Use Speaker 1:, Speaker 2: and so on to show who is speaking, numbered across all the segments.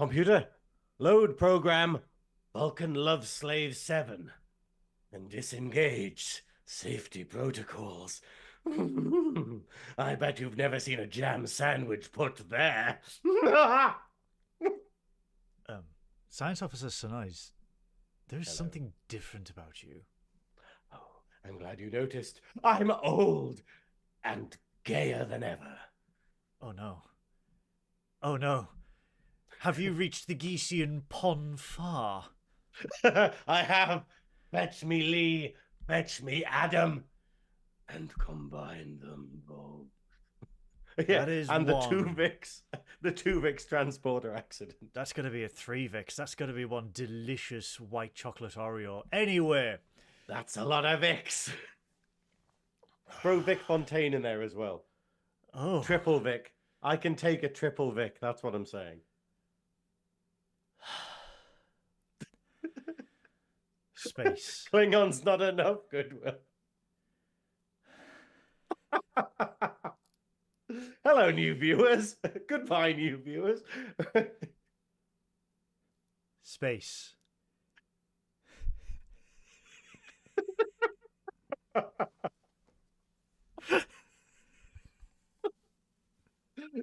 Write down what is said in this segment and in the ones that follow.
Speaker 1: Computer, load program Vulcan Love Slave 7 and disengage safety protocols. I bet you've never seen a jam sandwich put there.
Speaker 2: Science Officer Synoiz, there's
Speaker 1: Hello.
Speaker 2: something different about you.
Speaker 1: Oh, I'm glad you noticed. I'm old and gayer than ever.
Speaker 2: Oh no. Oh no. Have you reached the Geesean pon far?
Speaker 1: I have. Fetch me Lee, fetch me Adam, and combine them both. Yeah,
Speaker 2: That is
Speaker 1: and
Speaker 2: one.
Speaker 1: the two Vix transporter accident.
Speaker 2: That's going to be a 3 Vix. That's going to be one delicious white chocolate Oreo. Anyway.
Speaker 1: That's a lot of Vix. Throw Vic Fontaine in there as well.
Speaker 2: Oh.
Speaker 1: Triple Vic. I can take a triple Vic. That's what I'm saying.
Speaker 2: Space.
Speaker 1: Klingon's not enough, Goodwill. Hello, new viewers. Goodbye, new viewers.
Speaker 2: Space.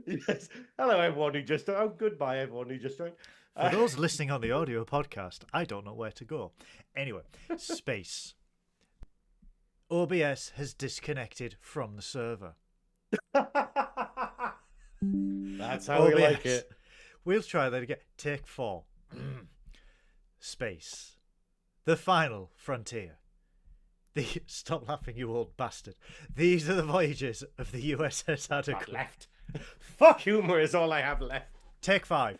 Speaker 1: Yes. Hello, everyone who just... Oh, goodbye, everyone who just joined.
Speaker 2: For those listening on the audio podcast, I don't know where to go. Anyway, space. OBS has disconnected from the server.
Speaker 1: That's how we like it.
Speaker 2: We'll try that again. Take 4. Space. The final frontier. Stop laughing, you old bastard. These are the voyages of the U.S.S.
Speaker 1: Not left. Fuck humor is all I have left.
Speaker 2: Take 5.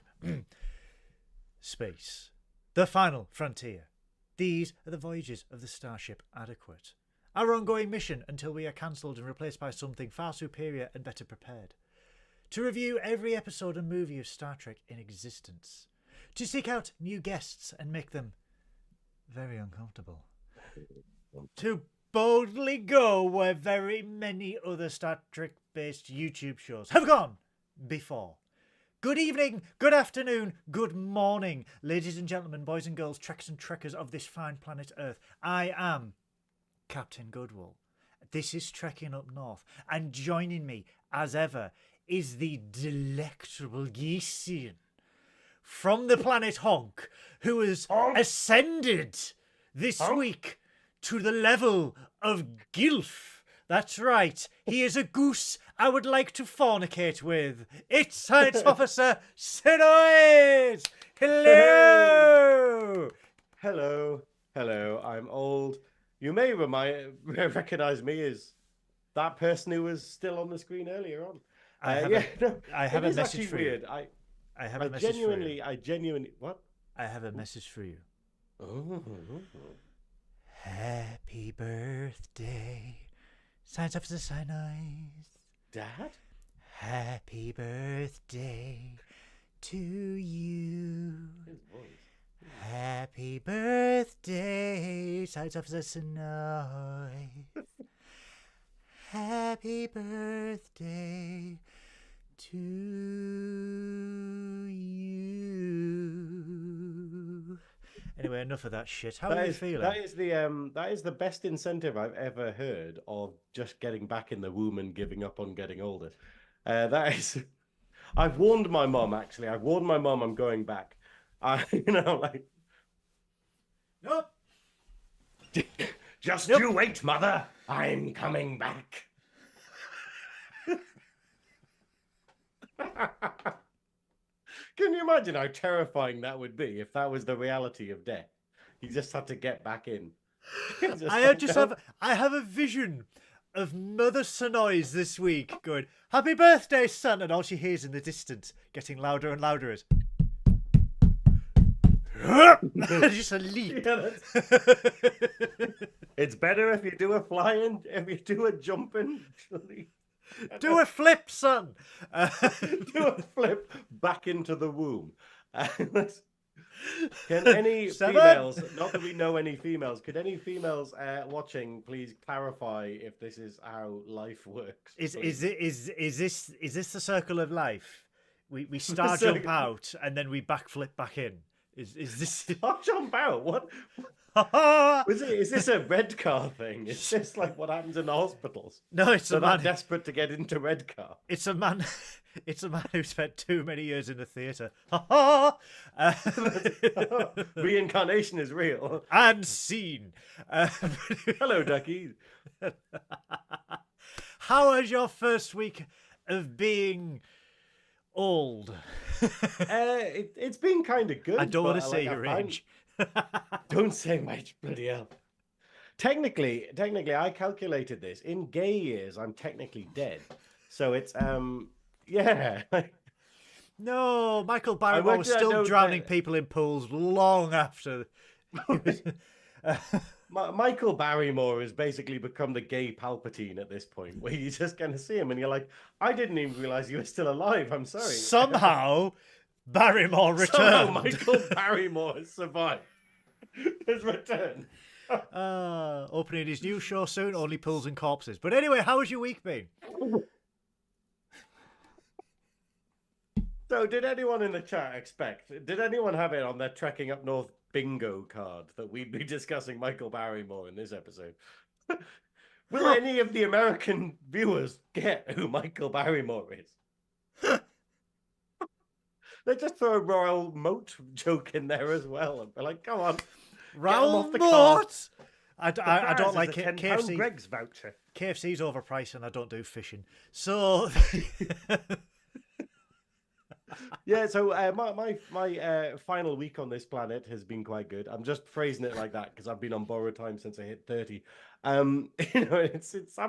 Speaker 2: Space. The final frontier. These are the voyages of the Starship Adequate. Our ongoing mission until we are cancelled and replaced by something far superior and better prepared. To review every episode and movie of Star Trek in existence. To seek out new guests and make them very uncomfortable. To boldly go where very many other Star Trek-based YouTube shows have gone before. Good evening, good afternoon, good morning, ladies and gentlemen, boys and girls, Treks and Trekkers of this fine planet Earth. I am Captain Goodwill. This is Trekking Up North, and joining me, as ever, is the delectable Geesean from the planet Honk, who has ascended this week to the level of Gilf. That's right, he is a goose I would like to fornicate with. It's Science Officer Synoiz! Hello!
Speaker 1: Hello. Hello, I'm old. You may recognize me as that person who was still on the screen earlier on.
Speaker 2: I have a message for you.
Speaker 1: I genuinely, what?
Speaker 2: I have a message for you.
Speaker 1: Oh.
Speaker 2: Happy birthday, Science Officer Synoiz.
Speaker 1: Dad?
Speaker 2: Happy birthday to you.
Speaker 1: His voice.
Speaker 2: Happy birthday, Science Officer Synoiz. Happy birthday to you. Anyway, enough of that shit. How are you feeling?
Speaker 1: That is the best incentive I've ever heard of just getting back in the womb and giving up on getting older. That is, I've warned my mom. Actually, I've warned my mom I'm going back.
Speaker 2: Nope.
Speaker 1: Just you wait, mother. I'm coming back. Can you imagine how terrifying that would be if that was the reality of death? You just had to get back in.
Speaker 2: I have a vision of Mother Synoiz this week going, "Happy birthday, son," and all she hears in the distance, getting louder and louder, is just a leap.
Speaker 1: Yeah, it's better if you do a flying, if you do a jumping.
Speaker 2: Do a flip, son.
Speaker 1: Do a flip back into the womb. Can any females, not that we know any females, could any females watching please clarify if this is how life works?
Speaker 2: Is this the circle of life? We star jump out and then we backflip back in. Is this
Speaker 1: Star jump out? What? Is this a red car thing? Is this like what happens in the hospitals?
Speaker 2: No, it's
Speaker 1: They're
Speaker 2: a man
Speaker 1: that desperate to get into red car.
Speaker 2: It's a man. It's a man who spent too many years in the theatre.
Speaker 1: Reincarnation is real.
Speaker 2: And scene.
Speaker 1: Hello, Ducky.
Speaker 2: How was your first week of being old?
Speaker 1: It's been kind of good.
Speaker 2: I don't want to say your age.
Speaker 1: Don't say my age, bloody hell. Technically, I calculated this. In gay years, I'm technically dead. So it's yeah.
Speaker 2: No, Michael Barrymore was still drowning people in pools long after.
Speaker 1: Michael Barrymore has basically become the gay Palpatine at this point, where you just kind of see him and you're like, I didn't even realize you were still alive. I'm sorry.
Speaker 2: Somehow, Barrymore returned.
Speaker 1: Somehow Michael Barrymore has survived. Has returned.
Speaker 2: Opening his new show soon, Only Pools and Corpses. But anyway, how has your week been?
Speaker 1: So, did anyone in the chat expect? Did anyone have it on their Trekking Up North bingo card that we'd be discussing Michael Barrymore in this episode? Will any of the American viewers get who Michael Barrymore is? They just throw a Royal Moat joke in there as well, and be like, "Come on,
Speaker 2: Royal Moat." I don't like
Speaker 1: it.
Speaker 2: KFC.
Speaker 1: Greg's voucher.
Speaker 2: KFC's overpriced, and I don't do fishing. So.
Speaker 1: Yeah, so my final week on this planet has been quite good. I'm just phrasing it like that because I've been on borrowed time since I hit 30. I've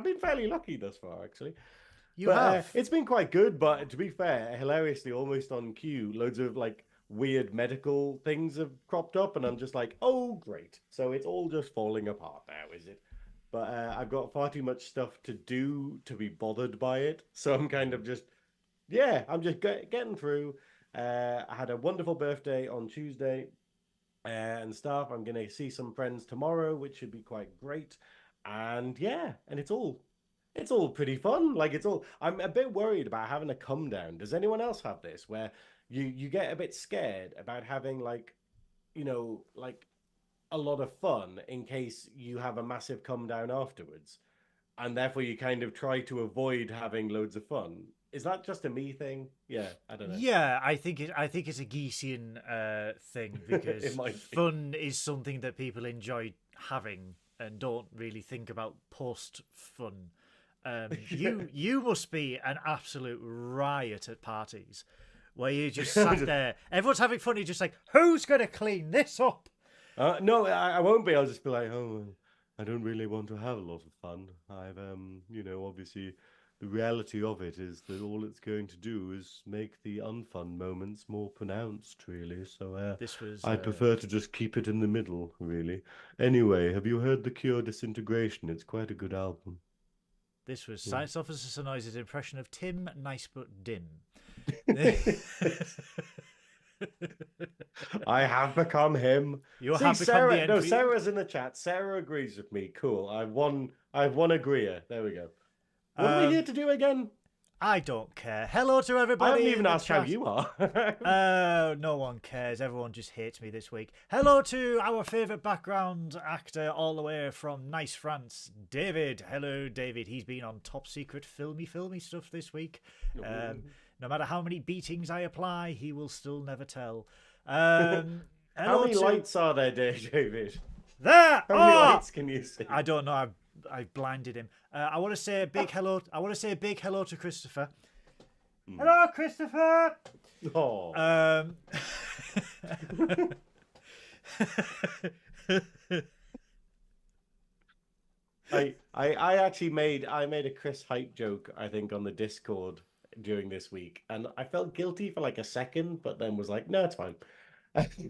Speaker 1: been fairly lucky thus far, actually.
Speaker 2: You have.
Speaker 1: It's been quite good, but to be fair, hilariously, almost on cue, loads of like weird medical things have cropped up, and I'm just like, oh great. So it's all just falling apart now, is it? But I've got far too much stuff to do to be bothered by it, so I'm kind of just. Yeah, I'm just getting through. I had a wonderful birthday on Tuesday and stuff. I'm going to see some friends tomorrow, which should be quite great. And yeah, and it's all pretty fun. I'm a bit worried about having a come down. Does anyone else have this where you get a bit scared about having like a lot of fun in case you have a massive come down afterwards? And therefore you kind of try to avoid having loads of fun. Is that just a me thing? Yeah, I don't know.
Speaker 2: Yeah, I think it's a Geesian thing because fun is something that people enjoy having and don't really think about post fun. You must be an absolute riot at parties where you just sat there, everyone's having fun. You're just like, who's gonna clean this up?
Speaker 1: No, I won't be. I'll just be like, oh, I don't really want to have a lot of fun. I've obviously. The reality of it is that all it's going to do is make the unfun moments more pronounced, really. So I'd prefer to just keep it in the middle, really. Anyway, have you heard The Cure Disintegration? It's quite a good album.
Speaker 2: This was Science Officer Synoiz's impression of Tim Nice But Dim.
Speaker 1: I have become him.
Speaker 2: You have become the
Speaker 1: No, Sarah's in the chat. Sarah agrees with me. Cool. I've won agreeer. There we go. What are we here to do again?
Speaker 2: I don't care. Hello to everybody.
Speaker 1: I haven't even asked how you are.
Speaker 2: No one cares. Everyone just hates me this week. Hello to our favourite background actor all the way from nice France, David. Hello, David. He's been on top secret filmy stuff this week. No matter how many beatings I apply, he will still never tell.
Speaker 1: How many lights are there, David?
Speaker 2: There!
Speaker 1: How many lights can you see?
Speaker 2: I don't know. I blinded him. I want to say a big hello. I want to say a big hello to Christopher. Hello, Christopher.
Speaker 1: Oh. I actually made a Chris hype joke, I think, on the Discord during this week, and I felt guilty for like a second, but then was like, no, it's fine.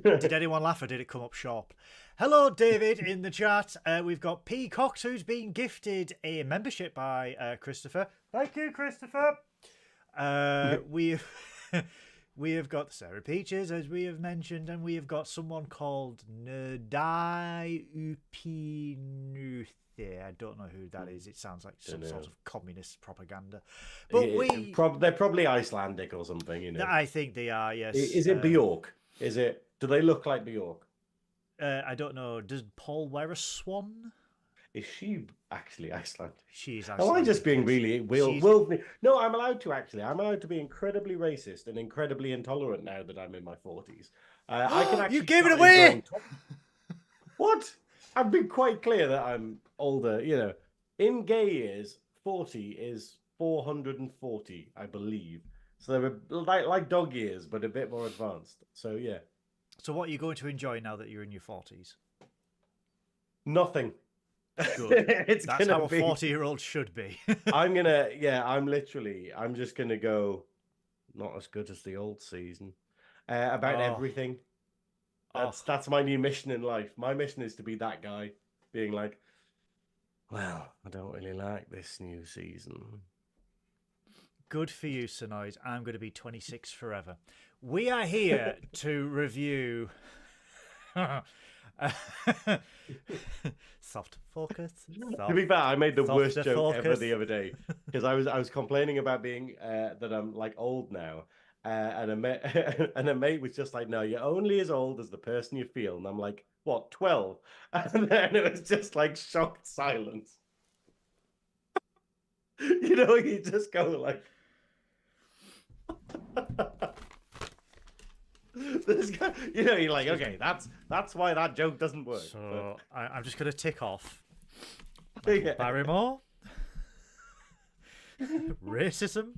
Speaker 2: Did anyone laugh or did it come up sharp? Hello, David, in the chat. We've got P. Cox, who's been gifted a membership We have got Sarah Peaches, as we have mentioned, and we have got someone called Nerdai Upinuthe. I don't know who that is. It sounds like some sort of communist propaganda. But
Speaker 1: they're probably Icelandic or something, you know.
Speaker 2: I think they are, yes.
Speaker 1: Is it Bjork? Do they look like Bjork?
Speaker 2: I don't know. Does Paul wear a swan?
Speaker 1: Is she actually Icelandic?
Speaker 2: She's
Speaker 1: Icelandic. Am I just being really No, I'm allowed to actually. I'm allowed to be incredibly racist and incredibly intolerant now that I'm in my 40s. I can actually.
Speaker 2: You gave it away.
Speaker 1: What? I've been quite clear that I'm older. You know, in gay years, 40 is 440, I believe. So they're like dog years, but a bit more advanced. So yeah.
Speaker 2: So what are you going to enjoy now that you're in your 40s?
Speaker 1: Nothing.
Speaker 2: Good. That's how a 40-year-old should be.
Speaker 1: I'm just gonna go not as good as the old season. About everything. That's my new mission in life. My mission is to be that guy, being like, well, I don't really like this new season.
Speaker 2: Good for you, Synoiz. I'm going to be 26 forever. We are here to review soft focus.
Speaker 1: To be fair, I made the worst joke ever the other day because I was complaining about being that I'm like old now, and a mate was just like, "No, you're only as old as the person you feel," and I'm like, "What, 12?" And then it was just like shocked silence. You know, you just go like. This guy, you know, you're like, okay, that's why that joke doesn't work.
Speaker 2: So I'm just going to tick off
Speaker 1: Yeah.
Speaker 2: Barrymore, racism,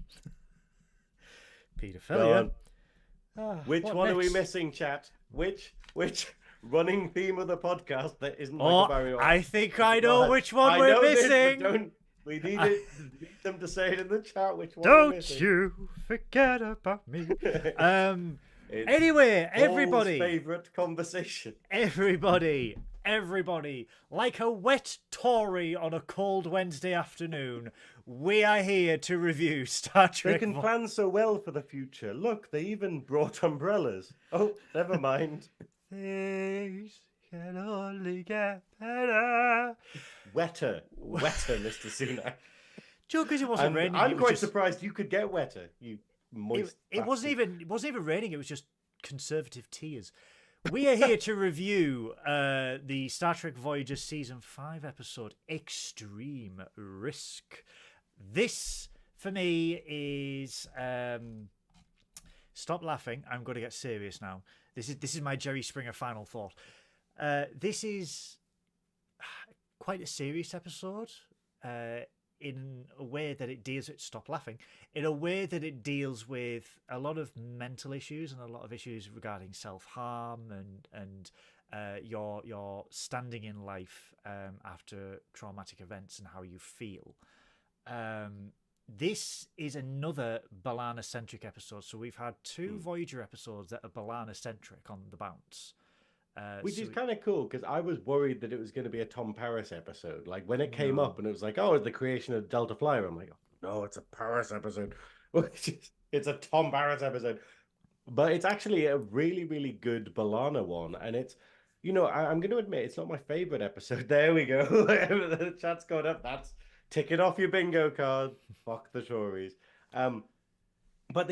Speaker 2: paedophilia.
Speaker 1: Which one are we missing, chat? Which running theme of the podcast that isn't like a Barrymore?
Speaker 2: I think I know which one we're missing.
Speaker 1: We need them to say it in the chat. Which one?
Speaker 2: Don't you forget about me. Anyway, everybody.
Speaker 1: Favorite conversation.
Speaker 2: Everybody, like a wet Tory on a cold Wednesday afternoon, we are here to review Star Trek.
Speaker 1: They can plan so well for the future. Look, they even brought umbrellas. Oh, never mind.
Speaker 2: Things can only get better.
Speaker 1: Wetter, Mr. Sunak.
Speaker 2: Joe, because it wasn't raining.
Speaker 1: I'm quite surprised you could get wetter. You moist.
Speaker 2: It wasn't even raining. It was just conservative tears. We are here to review the Star Trek Voyager Season 5 episode Extreme Risk. This, for me, is stop laughing. I'm going to get serious now. This is my Jerry Springer final thought. This is quite a serious episode. In a way that it deals with stop laughing, in a way that it deals with a lot of mental issues and a lot of issues regarding self-harm and your standing in life after traumatic events and how you feel. This is another B'Elanna-centric episode. So we've had two Voyager episodes that are B'Elanna-centric on the bounce.
Speaker 1: Which is kind of cool because I was worried that it was going to be a Tom Paris episode. Like when it came up and it was like, oh, the creation of Delta Flyer. I'm like, oh, no, it's a Paris episode. It's a Tom Paris episode. But it's actually a really, really good B'Elanna one. And it's, you know, I'm going to admit it's not my favorite episode. There we go. The chat's gone up. That's tick it off your bingo card. Fuck the Tories. But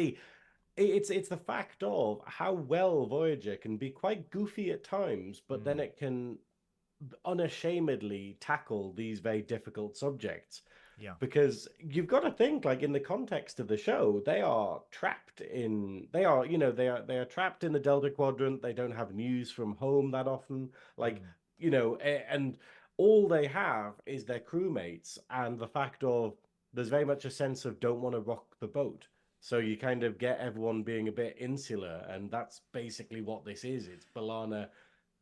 Speaker 1: it's the fact of how well Voyager can be quite goofy at times, but then it can unashamedly tackle these very difficult subjects.
Speaker 2: Yeah.
Speaker 1: Because you've got to think, like, in the context of the show, they are trapped in they are trapped in the Delta Quadrant. They don't have news from home that often. Like, you know, and all they have is their crewmates and the fact of there's very much a sense of don't want to rock the boat. So you kind of get everyone being a bit insular, and that's basically what this is. It's B'Elanna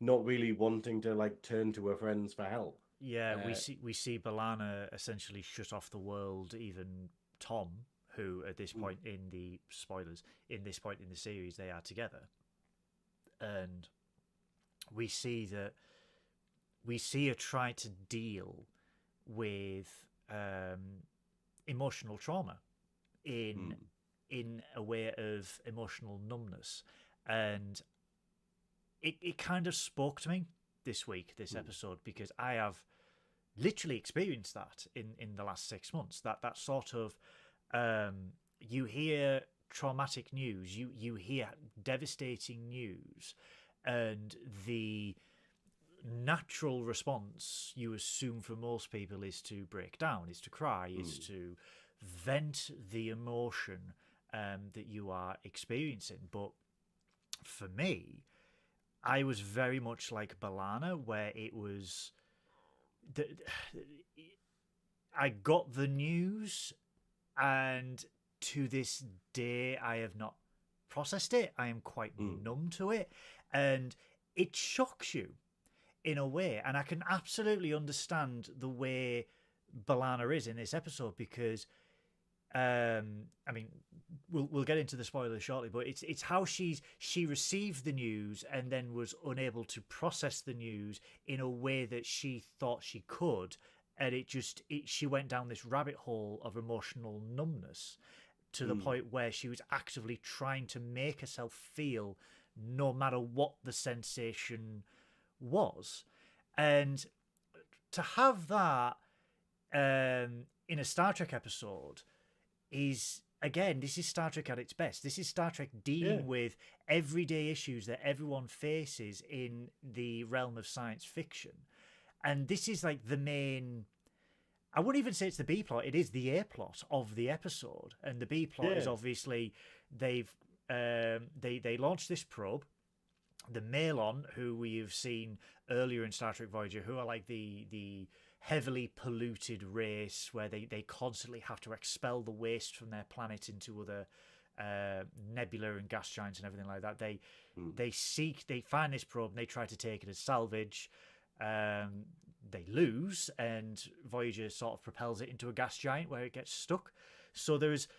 Speaker 1: not really wanting to like turn to her friends for help.
Speaker 2: Yeah, we see B'Elanna essentially shut off the world. Even Tom, who at this point in the spoilers, in this point in the series, they are together, and we see her try to deal with emotional trauma in in a way of emotional numbness, and it kind of spoke to me this week, this episode, because I have literally experienced that in the last 6 months. That sort of you hear traumatic news, you hear devastating news, and the natural response you assume for most people is to break down, is to cry, is to vent the emotion that you are experiencing. But for me, I was very much like Balana, where it was I got the news, and to this day I have not processed it. I am quite numb to it, and it shocks you in a way. And I can absolutely understand the way Balana is in this episode, because I mean, we'll get into the spoilers shortly, but it's how she received the news and then was unable to process the news in a way that she thought she could, and she went down this rabbit hole of emotional numbness to the point where she was actively trying to make herself feel no matter what the sensation was. And to have that in a Star Trek episode is, again, this is Star Trek at its best. This is Star Trek dealing with everyday issues that everyone faces in the realm of science fiction. And this is like the main, I wouldn't even say it's the B plot, it is the A plot of the episode. And the B plot is obviously they launched this probe, the Malon, who we've seen earlier in Star Trek Voyager, who are like the heavily polluted race where they constantly have to expel the waste from their planet into other nebula and gas giants and everything like that. They find this probe and they try to take it as salvage. They lose, and Voyager sort of propels it into a gas giant where it gets stuck. So there's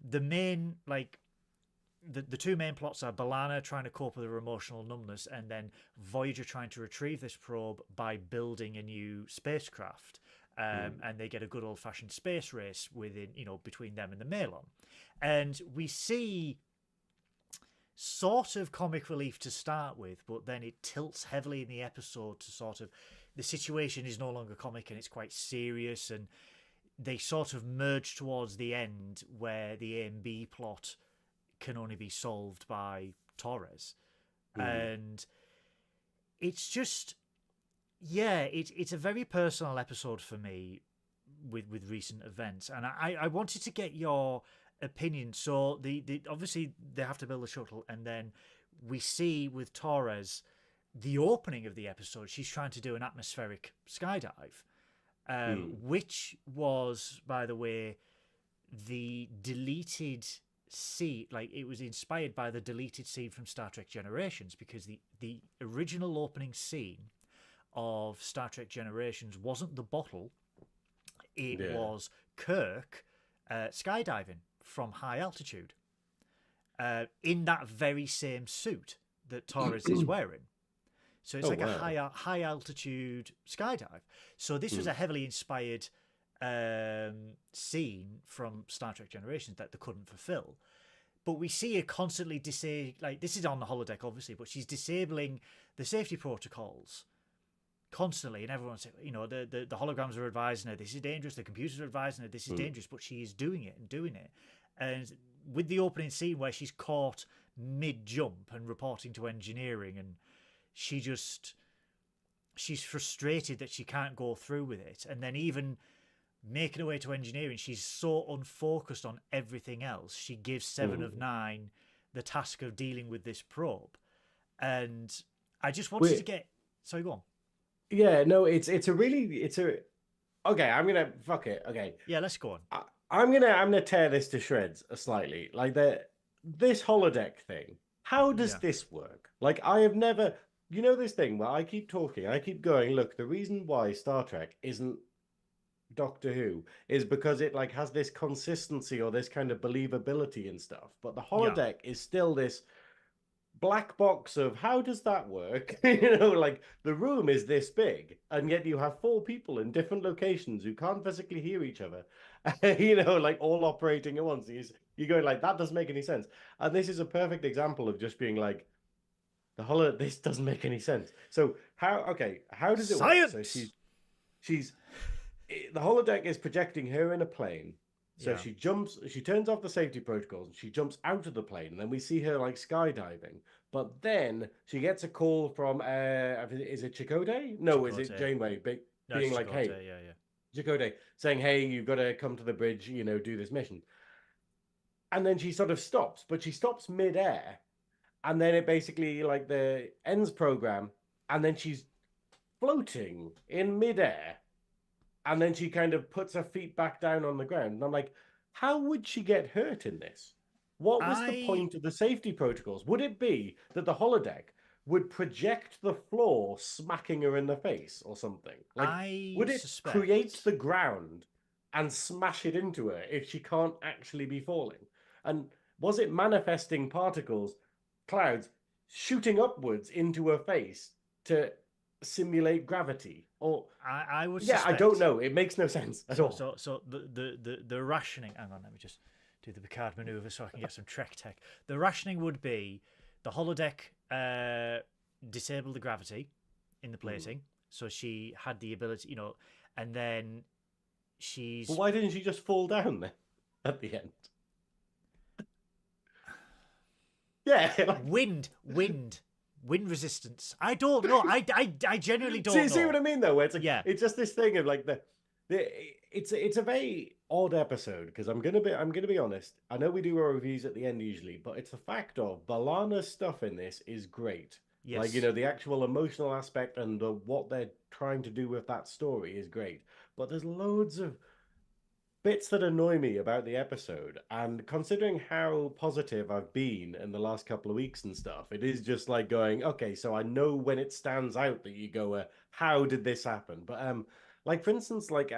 Speaker 2: the main, like, the two main plots are Balana trying to cope with her emotional numbness, and then Voyager trying to retrieve this probe by building a new spacecraft. And they get a good old-fashioned space race between them and the Malon. And we see sort of comic relief to start with, but then it tilts heavily in the episode to sort of, the situation is no longer comic and it's quite serious, and they sort of merge towards the end where the A and B plot can only be solved by Torres. And it's just, it's a very personal episode for me with recent events, and I wanted to get your opinion. So the obviously they have to build a shuttle, and then we see with Torres, the opening of the episode, she's trying to do an atmospheric skydive, which was, by the way, the deleted scene. Like, it was inspired by the deleted scene from Star Trek Generations, because the original opening scene of Star Trek Generations wasn't the bottle, it was Kirk skydiving from high altitude in that very same suit that Torres is wearing. So it's a high altitude skydive. So this was a heavily inspired scene from Star Trek Generations that they couldn't fulfill. But we see her constantly like, this is on the holodeck obviously, but she's disabling the safety protocols constantly, and everyone's saying, the holograms are advising her this is dangerous, the computers are advising her this is dangerous, but she is doing it. And with the opening scene where she's caught mid-jump and reporting to engineering, and she's frustrated that she can't go through with it, and then even making her way to engineering, she's so unfocused on everything else, she gives 7 of 9 the task of dealing with this probe. And I just wanted to get, sorry, go on.
Speaker 3: Yeah, no, it's a okay, I'm gonna fuck it. Okay,
Speaker 2: yeah, let's go on.
Speaker 3: I'm gonna tear this to shreds slightly. Like, this holodeck thing, how does this work? Like, I have never, this thing where I keep talking, I keep going, look, the reason why Star Trek isn't Doctor Who is because it like has this consistency or this kind of believability and stuff, but the holodeck is still this black box of how does that work? Like, the room is this big, and yet you have 4 people in different locations who can't physically hear each other, like all operating at once. You're going like, that doesn't make any sense. And this is a perfect example of just being like, this doesn't make any sense. So how does it work? So
Speaker 2: Science.
Speaker 3: she's the holodeck is projecting her in a plane. So
Speaker 2: Yeah.
Speaker 3: she turns off the safety protocols and she jumps out of the plane. And then we see her like skydiving. But then she gets a call from, is it Chakotay? No, is it
Speaker 2: Chakotay.
Speaker 3: Janeway
Speaker 2: No,
Speaker 3: being
Speaker 2: it's
Speaker 3: like, hey,
Speaker 2: yeah, yeah.
Speaker 3: Chakotay saying, hey, you've got to come to the bridge, do this mission. And then she sort of stops, but she stops midair. And then it basically like the ends program. And then she's floating in midair. And then she kind of puts her feet back down on the ground. And I'm like, how would she get hurt in this? What was the point of the safety protocols? Would it be that the holodeck would project the floor, smacking her in the face or something? Like, would it create the ground and smash it into her if she can't actually be falling? And was it manifesting particles, clouds, shooting upwards into her face to simulate gravity? Or
Speaker 2: I would
Speaker 3: I don't know. It makes no sense at all.
Speaker 2: So the rationing. Hang on, let me just do the Picard maneuver so I can get some Trek tech. The rationing would be the holodeck disabled the gravity in the plating, so she had the ability, and then she's.
Speaker 3: Well, why didn't she just fall down then at the end? Yeah, like...
Speaker 2: wind resistance. I don't know. I genuinely don't know.
Speaker 3: See what I mean though? Where it's like, it's just this thing of like it's a very odd episode because I'm gonna be honest. I know we do our reviews at the end usually, but it's the fact of B'Elanna's stuff in this is great. Yes. Like, the actual emotional aspect and what they're trying to do with that story is great. But there's loads of bits that annoy me about the episode, and considering how positive I've been in the last couple of weeks and stuff, it is just like going, okay, so I know when it stands out that you go, how did this happen? But like for instance, like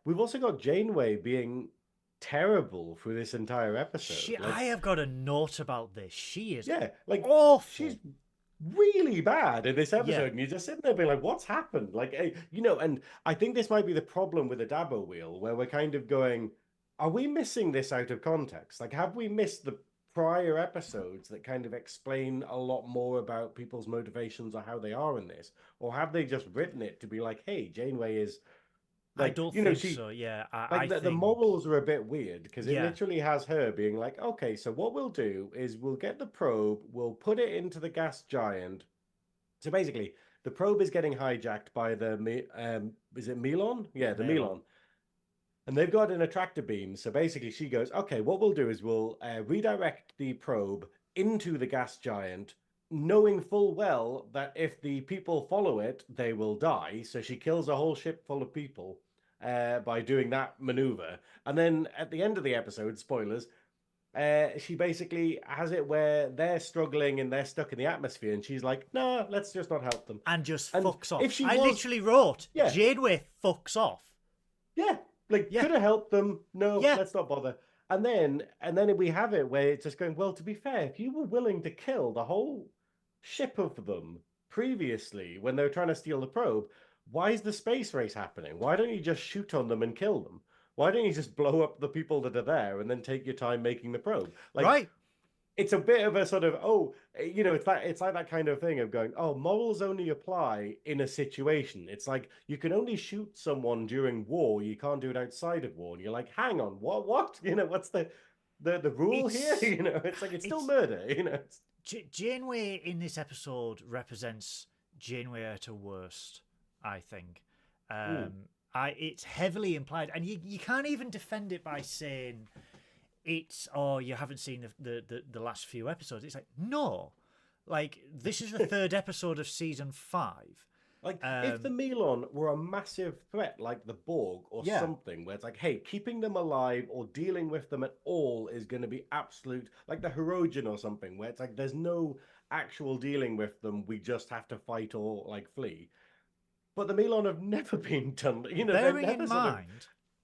Speaker 3: we've also got Janeway being terrible through this entire episode.
Speaker 2: I have got a note about this. She is
Speaker 3: like
Speaker 2: awful.
Speaker 3: She's really bad in this episode, and you're just sitting there being like, what's happened? Like, and I think this might be the problem with the Dabo wheel, where we're kind of going, are we missing this out of context? Like, have we missed the prior episodes that kind of explain a lot more about people's motivations or how they are in this? Or have they just written it to be like, hey, Janeway is... Like,
Speaker 2: I don't think so. Yeah, I
Speaker 3: think... the morals are a bit weird because it literally has her being like, okay, so what we'll do is we'll get the probe, we'll put it into the gas giant. So basically, the probe is getting hijacked by the is it Melon? Yeah, the Melon. And they've got an attractor beam. So basically, she goes, okay, what we'll do is we'll redirect the probe into the gas giant, knowing full well that if the people follow it, they will die. So she kills a whole ship full of people by doing that maneuver. And then at the end of the episode, spoilers, she basically has it where they're struggling and they're stuck in the atmosphere. And she's like, no, let's just not help them.
Speaker 2: And just fucks off. I literally wrote, Janeway fucks off.
Speaker 3: Yeah. Like, could have helped them. No, let's not bother. And then we have it where it's just going, well, to be fair, if you were willing to kill the whole ship of them previously when they were trying to steal the probe, why is the space race happening? Why don't you just shoot on them and kill them? Why don't you just blow up the people that are there and then take your time making the probe? Like, right. It's a bit of a sort of, it's like that kind of thing of going, morals only apply in a situation. It's like, you can only shoot someone during war. You can't do it outside of war. And you're like, hang on, what? What's the rule here? It's like, it's still murder,
Speaker 2: Janeway in this episode represents Janeway at her worst, I think. It's heavily implied, and you can't even defend it by saying it's, you haven't seen the last few episodes. It's like, no. Like, this is the third episode of season 5.
Speaker 3: Like, if the Melon were a massive threat, like the Borg or something, where it's like, hey, keeping them alive or dealing with them at all is going to be absolute, like the Hirogen or something, where it's like, there's no actual dealing with them, we just have to fight or, like, flee. But the Melon have never been done, they're never sort of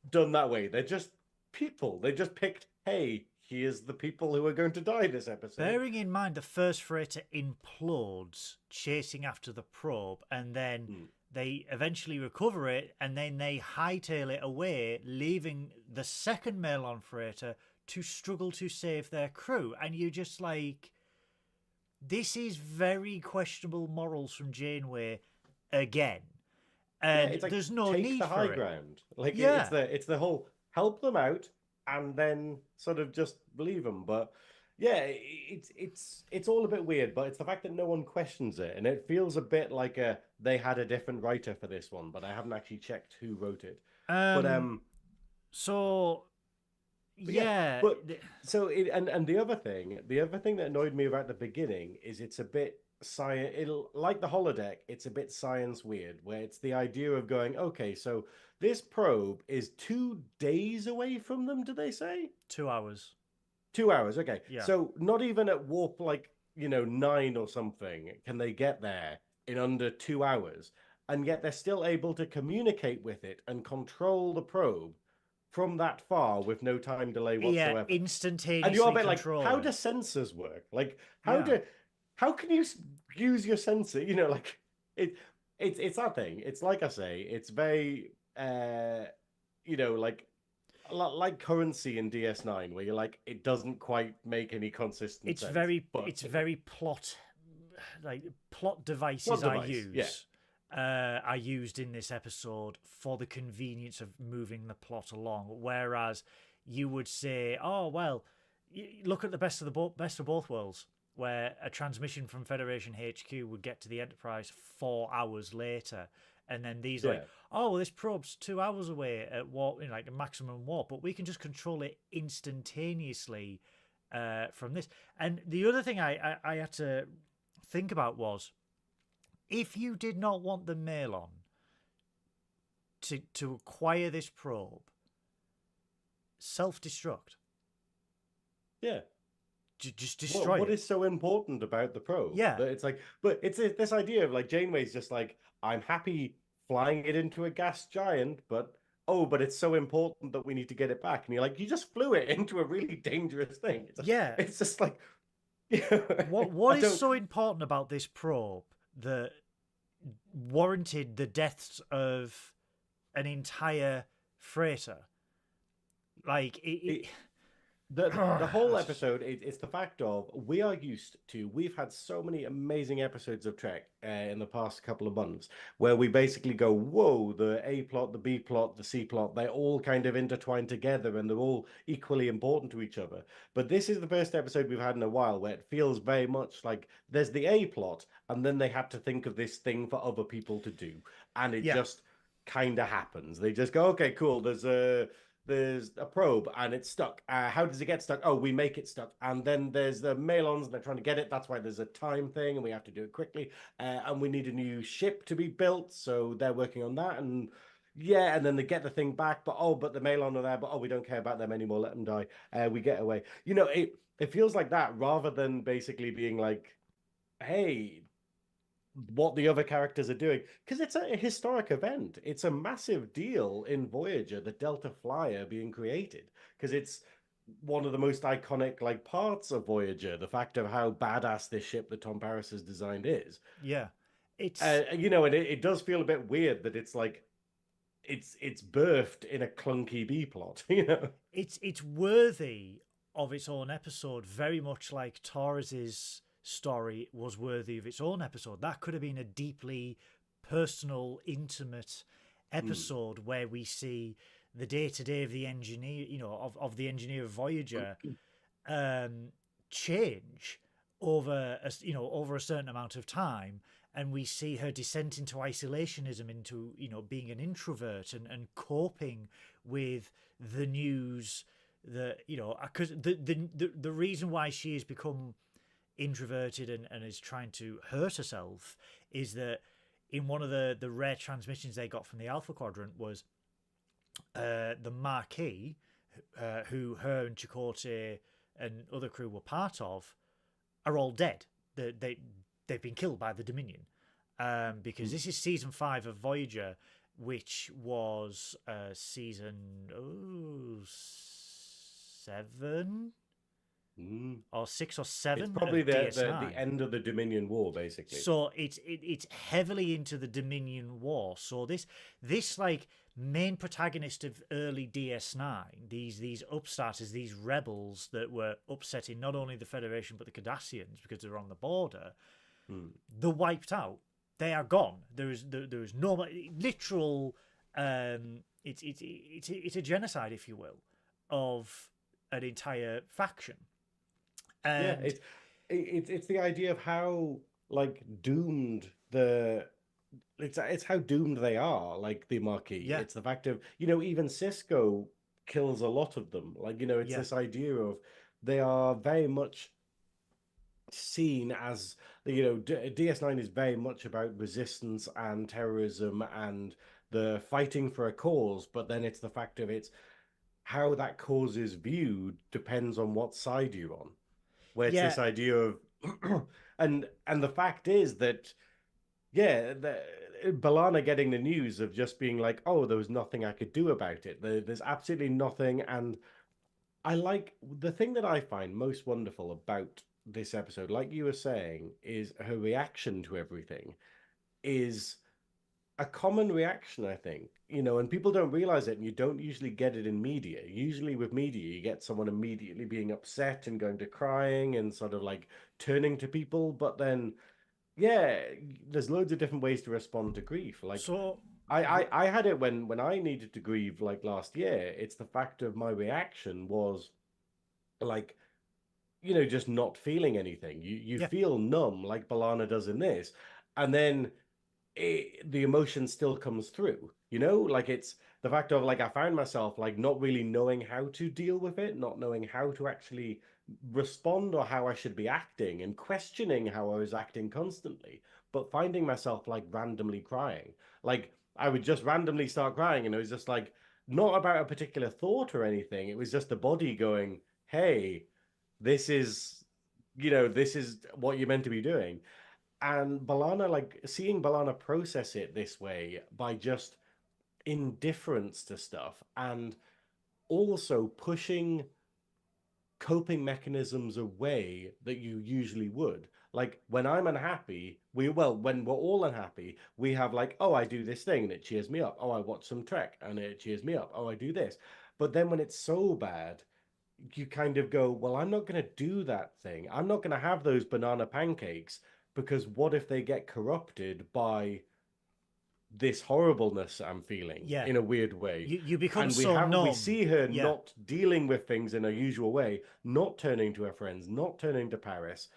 Speaker 3: done that way. They're just people. They just picked, hey, here's the people who are going to die this episode.
Speaker 2: Bearing in mind the first freighter implodes, chasing after the probe, and then They eventually recover it, and then they hightail it away, leaving the second Melon freighter to struggle to save their crew. And you're just like, this is very questionable morals from Janeway again. And
Speaker 3: it's like,
Speaker 2: there's no
Speaker 3: take
Speaker 2: need
Speaker 3: the
Speaker 2: for
Speaker 3: high
Speaker 2: it.
Speaker 3: ground. Like
Speaker 2: Yeah.
Speaker 3: it's the whole help them out and then sort of just leave them. But yeah, it's all a bit weird. But it's the fact that no one questions it, and it feels a bit like they had a different writer for this one, but I haven't actually checked who wrote it. But
Speaker 2: So yeah.
Speaker 3: but so and the other thing that annoyed me about the beginning is it's a bit science. It'll like the holodeck. It's a bit science weird, where it's the idea of going, okay, so this probe is 2 days away from them. Do they say
Speaker 2: 2 hours?
Speaker 3: 2 hours? Okay,
Speaker 2: Yeah.
Speaker 3: so not even at warp 9 or something can they get there in under 2 hours, and yet they're still able to communicate with it and control the probe from that far with no time delay whatsoever.
Speaker 2: Yeah, instantaneously.
Speaker 3: And you're a bit like,
Speaker 2: control
Speaker 3: how
Speaker 2: it.
Speaker 3: do sensors work? Like,
Speaker 2: Yeah.
Speaker 3: how can you use your sensor? You know, like it's that thing. It's like I say, it's very like currency in DS9, where you're like, it doesn't quite make any consistent
Speaker 2: It's
Speaker 3: sense.
Speaker 2: very plot devices
Speaker 3: Plot device,
Speaker 2: are used in this episode for the convenience of moving the plot along. Whereas you would say, oh well, look at the best of both worlds, where a transmission from Federation HQ would get to the Enterprise 4 hours later, and then these are like, oh well, this probe's 2 hours away at warp, like a maximum warp, but we can just control it instantaneously from this. And the other thing I had to think about was, if you did not want the Melon to acquire this probe, self-destruct.
Speaker 3: Yeah.
Speaker 2: Just destroy it.
Speaker 3: What is so important about the probe?
Speaker 2: Yeah.
Speaker 3: That it's like, but it's this idea of like, Janeway's just like, I'm happy flying it into a gas giant, but it's so important that we need to get it back. And you're like, you just flew it into a really dangerous thing. It's just like,
Speaker 2: what is so important about this probe that warranted the deaths of an entire freighter? Like
Speaker 3: the whole episode, it's the fact of we've had so many amazing episodes of Trek in the past couple of months, where we basically go, whoa, the A plot, the B plot, the C plot, they're all kind of intertwined together and they're all equally important to each other. But this is the first episode we've had in a while where it feels very much like there's the A plot, and then they had to think of this thing for other people to do, and it just kind of happens. They just go, okay, cool, there's a probe and it's stuck. How does it get stuck? Oh, we make it stuck. And then there's the Melons and they're trying to get it. That's why there's a time thing and we have to do it quickly. And we need a new ship to be built. So they're working on that. And and then they get the thing back. But the Melon are there. But we don't care about them anymore. Let them die. We get away. You know, it feels like that rather than basically being like, hey, what the other characters are doing, because it's a historic event. It's a massive deal in Voyager, the Delta Flyer being created, because it's one of the most iconic parts of Voyager, the fact of how badass this ship that Tom Paris has designed is.
Speaker 2: It's
Speaker 3: and it does feel a bit weird that it's like it's birthed in a clunky B plot.
Speaker 2: It's worthy of its own episode, very much like Torres's story was worthy of its own episode. That could have been a deeply personal, intimate episode where we see the day-to-day of the engineer, of the engineer of Voyager change over a certain amount of time, and we see her descent into isolationism, into being an introvert and coping with the news that because the reason why she has become introverted and is trying to hurt herself is that in one of the rare transmissions they got from the Alpha Quadrant was the Marquis, who her and Chakotay and other crew were part of, are all dead. They've been killed by the Dominion, because this is season 5 of Voyager, which was season 7. or 6 or 7
Speaker 3: It's probably
Speaker 2: of
Speaker 3: the
Speaker 2: DS9.
Speaker 3: end of the Dominion War, basically.
Speaker 2: So it's heavily into the Dominion War. So this like main protagonist of early DS9, these upstarters, these rebels that were upsetting not only the Federation but the Cardassians because they're on the border, they're wiped out. They are gone. There is no literal. It's a genocide, if you will, of an entire faction. And
Speaker 3: yeah, it's the idea of how like doomed it's how doomed they are, like the Marquis.
Speaker 2: Yeah.
Speaker 3: It's the fact of, even Cisco kills a lot of them. Like, it's
Speaker 2: Yeah.
Speaker 3: this idea of they are very much seen as, DS9 is very much about resistance and terrorism and the fighting for a cause, but then it's the fact of it's how that cause is viewed depends on what side you're on. Where it's
Speaker 2: Yeah.
Speaker 3: this idea of and the fact is that B'Elanna getting the news of just being like, oh, there was nothing I could do about it. There's absolutely nothing. And I like the thing that I find most wonderful about this episode, like you were saying, is her reaction to everything is a common reaction, I think, and people don't realize it, and you don't usually get it in media. Usually with media, you get someone immediately being upset and going to crying and sort of like turning to people. But then, yeah, there's loads of different ways to respond to grief. Like,
Speaker 2: So
Speaker 3: I had it when I needed to grieve, like last year. It's the fact of my reaction was like, just not feeling anything. You
Speaker 2: yeah.
Speaker 3: feel numb, like B'Elanna does in this, and then the emotion still comes through. Like it's the fact of like I found myself like not really knowing how to deal with it, not knowing how to actually respond or how I should be acting, and questioning how I was acting constantly, but finding myself like randomly crying. Like I would just randomly start crying, and it was just like not about a particular thought or anything. It was just the body going, hey, this is this is what you're meant to be doing. And B'Elanna, like seeing B'Elanna process it this way by just indifference to stuff and also pushing coping mechanisms away that you usually would. Like when I'm unhappy, when we're all unhappy, we have like, oh, I do this thing and it cheers me up. Oh, I watch some Trek and it cheers me up. Oh, I do this. But then when it's so bad, you kind of go, well, I'm not going to do that thing. I'm not going to have those banana pancakes because what if they get corrupted by this horribleness I'm feeling
Speaker 2: Yeah.
Speaker 3: in a weird way?
Speaker 2: You become
Speaker 3: and
Speaker 2: so numb.
Speaker 3: we see her
Speaker 2: Yeah.
Speaker 3: not dealing with things in a usual way, not turning to her friends, not turning to Paris,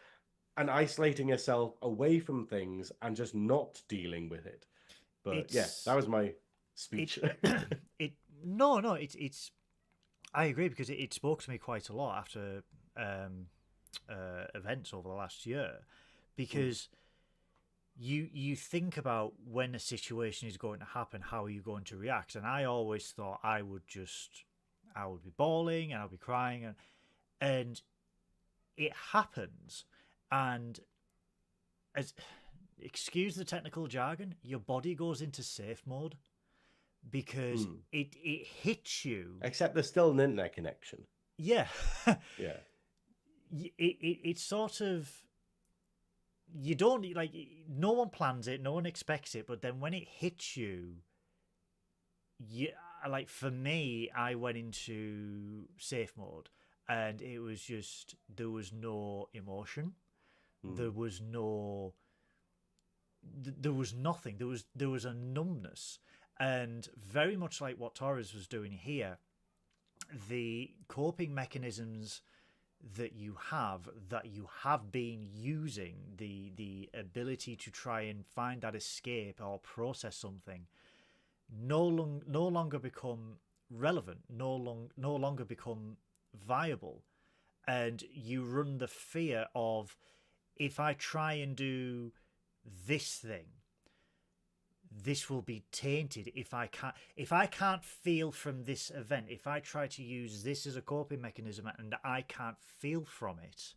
Speaker 3: and isolating herself away from things and just not dealing with it. But yeah, that was my speech.
Speaker 2: It's I agree because it spoke to me quite a lot after events over the last year, because you think about when a situation is going to happen, how are you going to react? And I always thought I would be bawling and I'll be crying, and it happens, and as excuse the technical jargon, your body goes into safe mode because it hits you.
Speaker 3: Except there's still an internet connection.
Speaker 2: Yeah.
Speaker 3: Yeah.
Speaker 2: It's sort of, you don't like, no one plans it, no one expects it, but then when it hits you, like for me, I went into safe mode, and it was just, there was no emotion, there was no, there was nothing, there was a numbness. And very much like what Torres was doing here, the coping mechanisms that you have been using, the ability to try and find that escape or process something, no longer become relevant, no longer become viable. And you run the fear of, if I try and do this thing, this will be tainted. If I can't feel from this event, if I try to use this as a coping mechanism and I can't feel from it,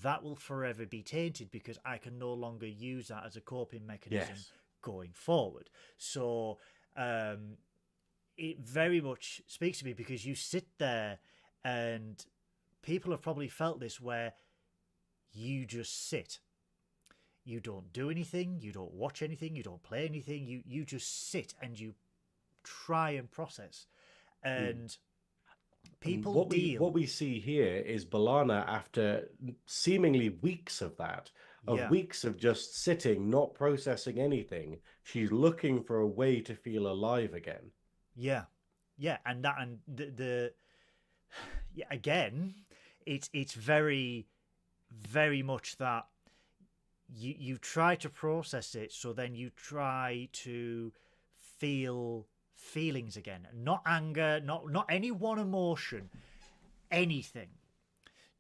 Speaker 2: that will forever be tainted because I can no longer use that as a coping mechanism going forward. So it very much speaks to me, because you sit there and people have probably felt this, where you just sit. You don't do anything, you don't watch anything, you don't play anything, you just sit and you try and process. And people
Speaker 3: what we see here is B'Elanna, after seemingly weeks of that, weeks of just sitting, not processing anything, she's looking for a way to feel alive again.
Speaker 2: Yeah, and again, it's very, very much that you try to process it, so then you try to feel feelings again, not anger, not any one emotion, anything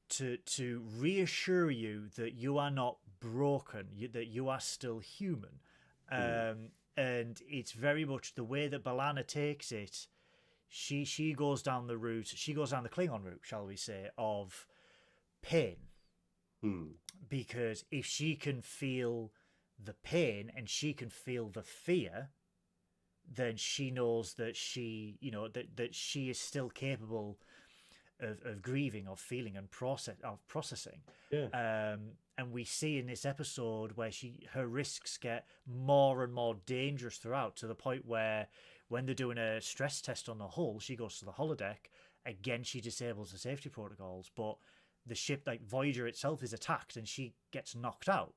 Speaker 2: to reassure you that you are not broken, that you are still human. And it's very much the way that B'Elanna takes it. She goes down the route, she goes down the Klingon route, shall we say, of pain. Because if she can feel the pain and she can feel the fear, then she knows that she, that she is still capable of grieving, of feeling, and processing.
Speaker 3: Yeah.
Speaker 2: And we see in this episode where her risks get more and more dangerous throughout, to the point where when they're doing a stress test on the hull, she goes to the holodeck. Again, she disables the safety protocols, but the ship, like Voyager itself, is attacked and she gets knocked out.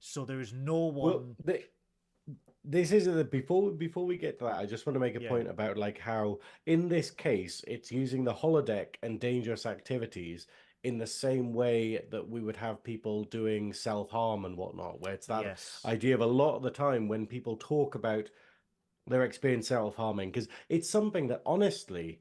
Speaker 2: So there is no one.
Speaker 3: Well, this is before we get to that, I just want to make a point about like how in this case it's using the holodeck and dangerous activities in the same way that we would have people doing self-harm and whatnot, where it's that idea of a lot of the time when people talk about their experience self-harming, because it's something that honestly,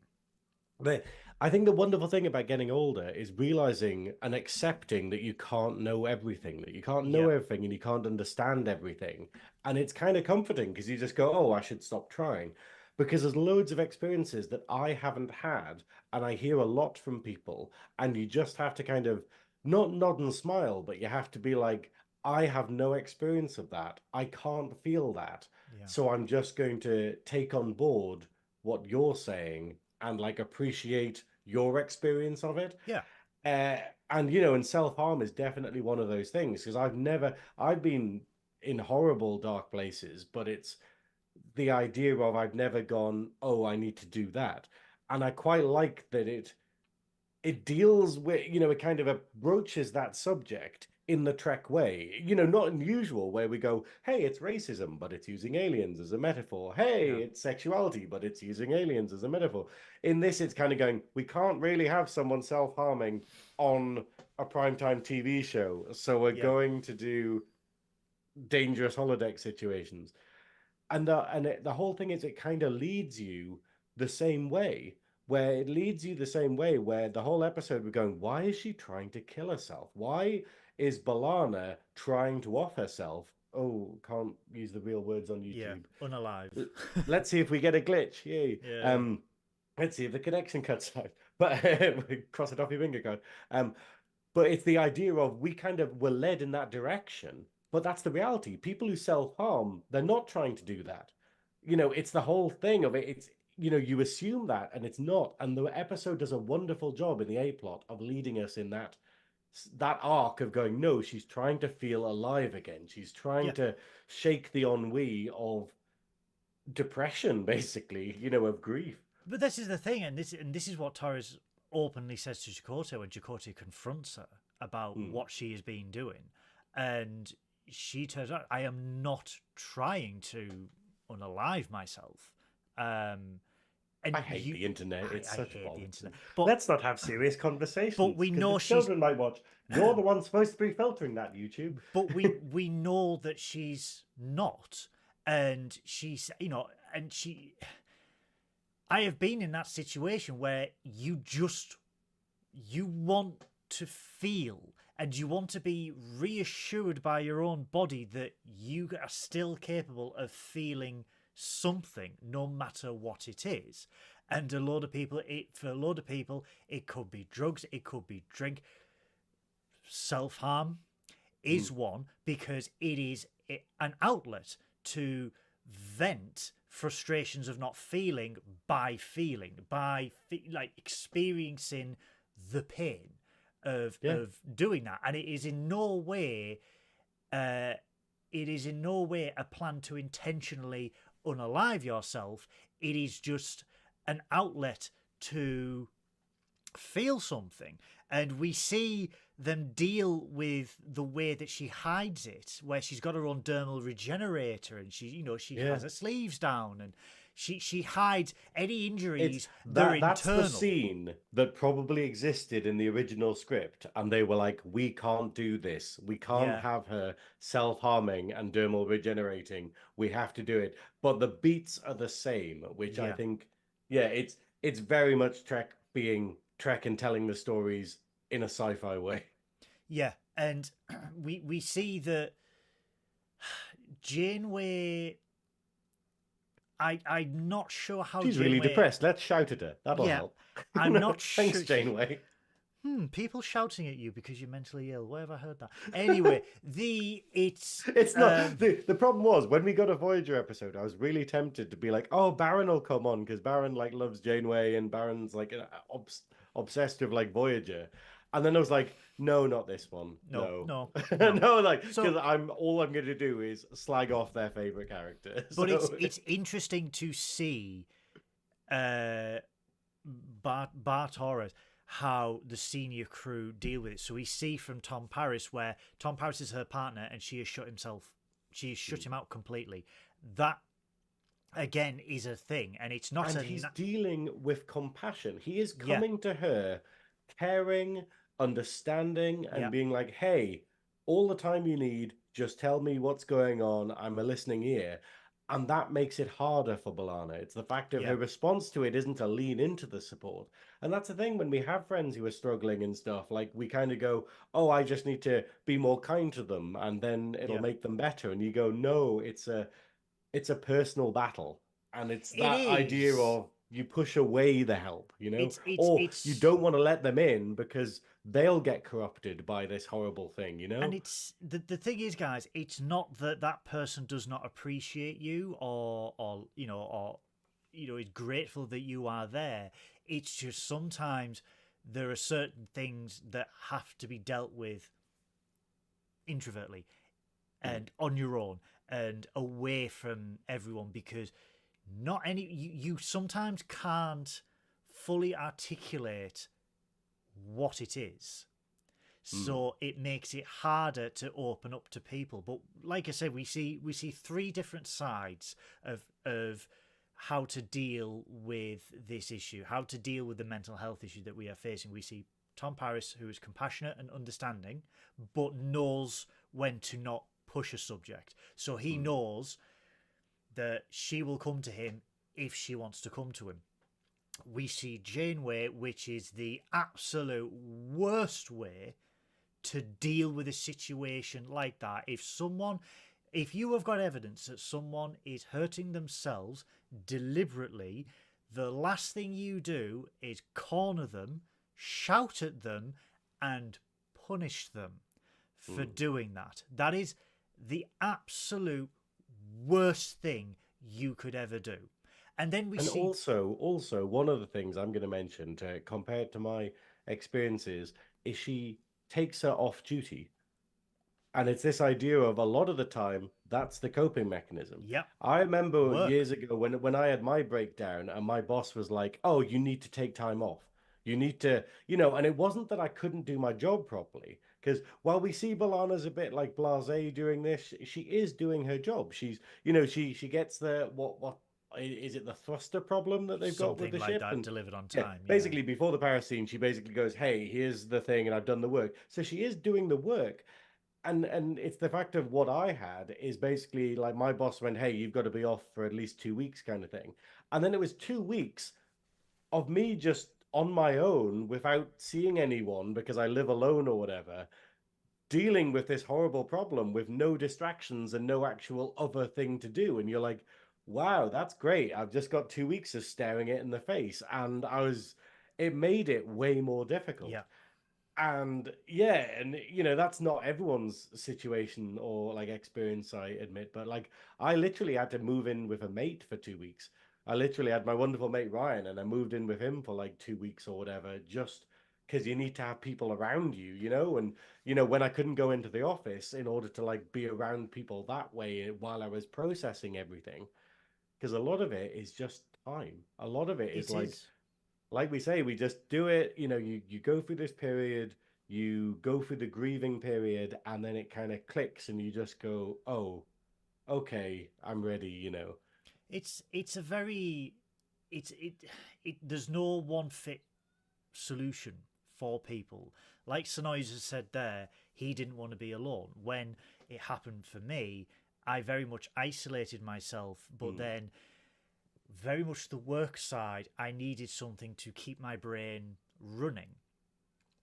Speaker 3: I think the wonderful thing about getting older is realizing and accepting that you can't know everything, that you can't know everything and you can't understand everything. And it's kind of comforting because you just go, oh, I should stop trying. Because there's loads of experiences that I haven't had, and I hear a lot from people, and you just have to kind of not nod and smile, but you have to be like, I have no experience of that. I can't feel that. So I'm just going to take on board what you're saying and like appreciate your experience of it. And and self-harm is definitely one of those things, because I've been in horrible dark places, but it's the idea of I've never gone, oh, I need to do that. And I quite like that it deals with, it kind of broaches that subject in the Trek way, not unusual, where we go, hey, it's racism, but it's using aliens as a metaphor. Hey, it's sexuality, but it's using aliens as a metaphor. In this, it's kind of going, we can't really have someone self-harming on a primetime TV show, so we're going to do dangerous holodeck situations. And the whole thing is, it kind of leads you the same way, where the whole episode we're going, why is she trying to kill herself? Why is B'Elanna trying to off herself? Oh, can't use the real words on YouTube.
Speaker 2: Unalive.
Speaker 3: Let's see if we get a glitch. Yay. Let's see if the connection cuts out. But cross it off your finger card. But it's the idea of, we kind of were led in that direction. But that's the reality. People who self-harm, they're not trying to do that. It's the whole thing of it. It's, you assume that, and it's not. And the episode does a wonderful job in the A-plot of leading us in that arc of going, no, she's trying to feel alive again. She's trying to shake the ennui of depression, basically, of grief.
Speaker 2: But this is the thing, and this is what Torres openly says to Chakotay when Chakotay confronts her about what she has been doing. And she turns out, I am not trying to unalive myself. And
Speaker 3: I hate the internet. It's such
Speaker 2: the
Speaker 3: bollocks.
Speaker 2: internet. But
Speaker 3: let's not have serious conversations.
Speaker 2: But we know
Speaker 3: children might watch. You're the one supposed to be filtering that, YouTube.
Speaker 2: But we know that she's not, and she's and she. I have been in that situation where you want to feel, and you want to be reassured by your own body that you are still capable of feeling something, no matter what it is. And for a lot of people, it could be drugs, it could be drink. Self-harm is one, because it is an outlet to vent frustrations of not feeling by experiencing the pain. of
Speaker 3: Yeah.
Speaker 2: of doing that, and it is in no way a plan to intentionally unalive yourself. It is just an outlet to feel something. And we see them deal with the way that she hides it, where she's got her own dermal regenerator, and she has her sleeves down, and she hides any injuries that are
Speaker 3: that's
Speaker 2: internal.
Speaker 3: the scene that probably existed in the original script, and they were like, we can't do this. We can't have her self-harming and dermal regenerating. We have to do it. But the beats are the same, which I think, it's very much Trek being Trek and telling the stories in a sci-fi way.
Speaker 2: Yeah, and we see that Janeway. I'm not sure how
Speaker 3: She's really depressed. Let's shout at her. That'll help.
Speaker 2: I'm not sure.
Speaker 3: Thanks, Janeway.
Speaker 2: People shouting at you because you're mentally ill. Where have I heard that? Anyway, it's
Speaker 3: not the problem was when we got a Voyager episode, I was really tempted to be like, oh, Baron will come on because Baron like loves Janeway and Baron's like obsessed with like Voyager. And then I was like, no, not this one. No.
Speaker 2: No.
Speaker 3: Like, because all I'm going to do is slag off their favorite character.
Speaker 2: But it's interesting to see Bart Torres, how the senior crew deal with it. So we see from Tom Paris, where Tom Paris is her partner and she has shut him out completely. That again is a thing, and it's not.
Speaker 3: And he's dealing with compassion. He is coming to her, caring, understanding, and being like, hey, all the time you need, just tell me what's going on. I'm a listening ear. And that makes it harder for B'Elanna. It's the fact of her response to it isn't to lean into the support. And that's the thing when we have friends who are struggling and stuff, like we kind of go, oh, I just need to be more kind to them and then it'll make them better. And you go, no, it's a personal battle. And it's that idea of you push away the help, you know, or you don't want to let them in because they'll get corrupted by this horrible thing, you know.
Speaker 2: And it's the thing is, guys, it's not that person does not appreciate you or is grateful that you are there. It's just sometimes there are certain things that have to be dealt with introvertly and on your own and away from everyone, because you sometimes can't fully articulate what it is. So it makes it harder to open up to people. But like I said, we see three different sides of how to deal with this issue, how to deal with the mental health issue that we are facing. We see Tom Paris, who is compassionate and understanding, but knows when to not push a subject. So he knows that she will come to him if she wants to come to him. We see Janeway, which is the absolute worst way to deal with a situation like that. If you have got evidence that someone is hurting themselves deliberately, the last thing you do is corner them, shout at them, and punish them for doing that. That is the absolute worst thing you could ever do. And then
Speaker 3: also one of the things I'm going to mention compared to my experiences is she takes her off duty. And it's this idea of a lot of the time, that's the coping mechanism.
Speaker 2: Yep.
Speaker 3: I remember years ago when I had my breakdown and my boss was like, oh, you need to take time off. You need to, and it wasn't that I couldn't do my job properly. Because while we see B'Elanna's a bit like blasé doing this, she is doing her job. She's, she gets the, what is it, the thruster problem that they've got with the ship?
Speaker 2: And delivered on time.
Speaker 3: Basically, before the Paris scene, she basically goes, hey, here's the thing, and I've done the work. So she is doing the work. And it's the fact of what I had is basically like my boss went, hey, you've got to be off for at least 2 weeks kind of thing. And then it was 2 weeks of me just on my own without seeing anyone because I live alone or whatever, dealing with this horrible problem with no distractions and no actual other thing to do. And you're like, wow, that's great. I've just got 2 weeks of staring it in the face. And it made it way more difficult.
Speaker 2: Yeah.
Speaker 3: And that's not everyone's situation or like experience, I admit, but like I literally had to move in with a mate for 2 weeks. I literally had my wonderful mate Ryan, and I moved in with him for like 2 weeks or whatever, just because you need to have people around you, and when I couldn't go into the office in order to like be around people that way while I was processing everything, because a lot of it is just time. A lot of it is
Speaker 2: It is.
Speaker 3: like we say, we just do it. You go through this period, you go through the grieving period, and then it kind of clicks, and you just go, oh, okay, I'm ready.
Speaker 2: It's a very it there's no one fit solution for people. Like Synoiz has said there, he didn't want to be alone. When it happened for me, I very much isolated myself, but then very much the work side, I needed something to keep my brain running.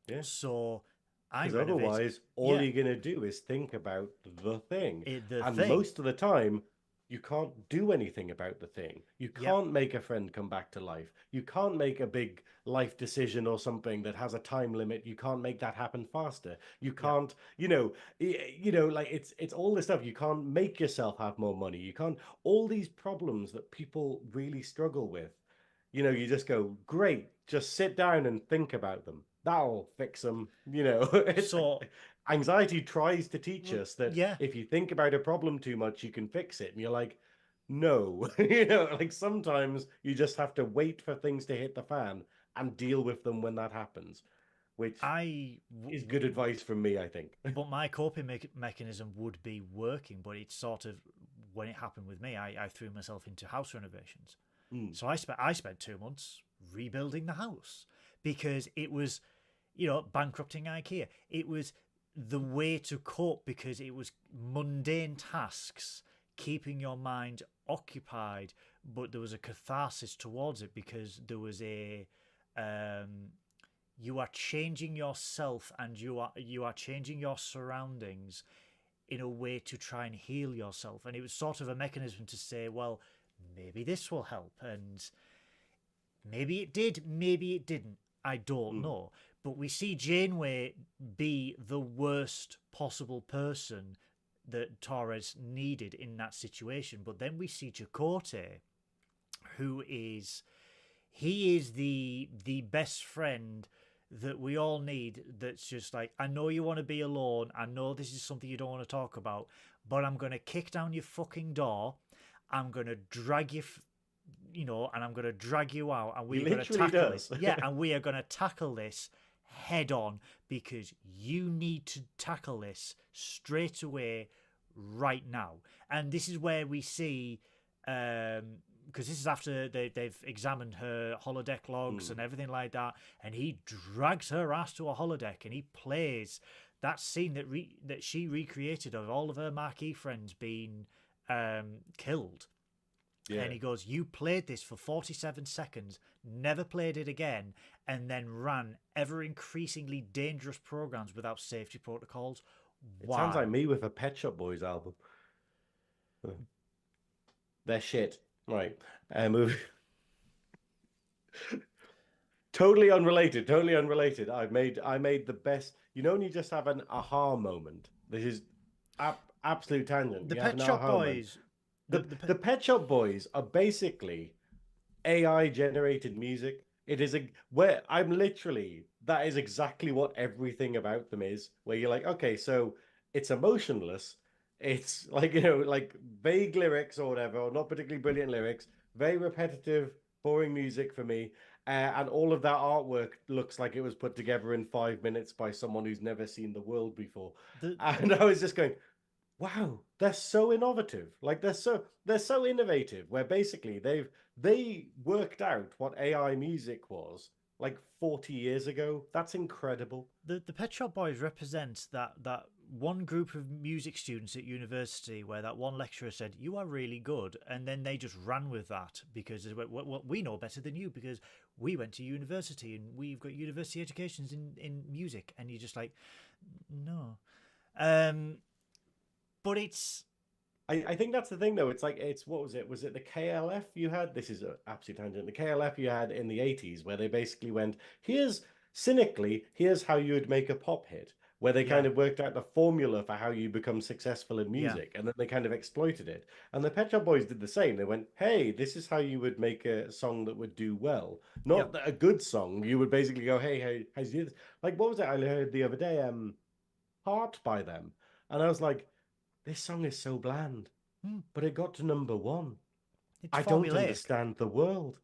Speaker 3: Yeah.
Speaker 2: So I
Speaker 3: Because
Speaker 2: renovated.
Speaker 3: otherwise, all you're going to do is think about the thing. And
Speaker 2: Thing.
Speaker 3: most of the time, you can't do anything about the thing. You can't make a friend come back to life. You can't make a big life decision or something that has a time limit. You can't make that happen faster. You can't, like it's all this stuff. You can't make yourself have more money. You can't, all these problems that people really struggle with. You just go, great, just sit down and think about them. That'll fix them.
Speaker 2: So
Speaker 3: Anxiety tries to teach us that
Speaker 2: yeah.
Speaker 3: if you think about a problem too much, you can fix it. And you're like, no, like sometimes you just have to wait for things to hit the fan and deal with them when that happens, which is good advice from me, I think.
Speaker 2: But my coping mechanism would be working, but it's sort of, when it happened with me, I threw myself into house renovations. So I spent 2 months rebuilding the house because it was, bankrupting IKEA. It was the way to cope because it was mundane tasks, keeping your mind occupied, but there was a catharsis towards it because there was a you are changing yourself and you are changing your surroundings in a way to try and heal yourself. And it was sort of a mechanism to say, well, maybe this will help, and maybe it did, maybe it didn't. I don't know. But we see Janeway be the worst possible person that Torres needed in that situation. But then we see Chakotay, who is the best friend that we all need. That's just like, I know you want to be alone. I know this is something you don't want to talk about, but I'm going to kick down your fucking door. I'm going to drag you, and I'm going to drag you out, and we're going to tackle this. Yeah, and we are going to tackle this head on because you need to tackle this straight away right now. And this is where we see, because this is after they've examined her holodeck logs and everything like that, and he drags her ass to a holodeck and he plays that scene that she recreated of all of her marquee friends being killed. Yeah. And he goes, you played this for 47 seconds, never played it again, and then ran ever increasingly dangerous programs without safety protocols.
Speaker 3: It sounds like me with a Pet Shop Boys album. They're shit. Right. Movie. Totally unrelated. I made the best. When you just have an aha moment. This is absolute tangent.
Speaker 2: The Pet Shop Boys.
Speaker 3: The Pet Shop Boys are basically AI generated music. It is where I'm literally, that is exactly what everything about them is, where you're like, okay, so it's emotionless. It's like, like vague lyrics or whatever, or not particularly brilliant lyrics, very repetitive, boring music for me. And all of that artwork looks like it was put together in 5 minutes by someone who's never seen the world before. And I was just going, wow, they're so innovative. Like they're so innovative, where basically they worked out what AI music was like 40 years ago. That's incredible.
Speaker 2: The Pet Shop Boys represent that one group of music students at university where that one lecturer said, you are really good, and then they just ran with that because well, we know better than you because we went to university and we've got university educations in music. And you're just like, no. But it's...
Speaker 3: I think that's the thing, though. It's like, what was it? Was it the KLF you had? This is an absolute tangent. The KLF you had in the 80s, where they basically went, here's how you would make a pop hit, where they kind of worked out the formula for how you become successful in music, and then they kind of exploited it. And the Pet Shop Boys did the same. They went, hey, this is how you would make a song that would do well. Not a good song. You would basically go, hey, how's this? Like, what was it I heard the other day? Heart by them. And I was like, this song is so bland, but it got to #1. I don't understand the world.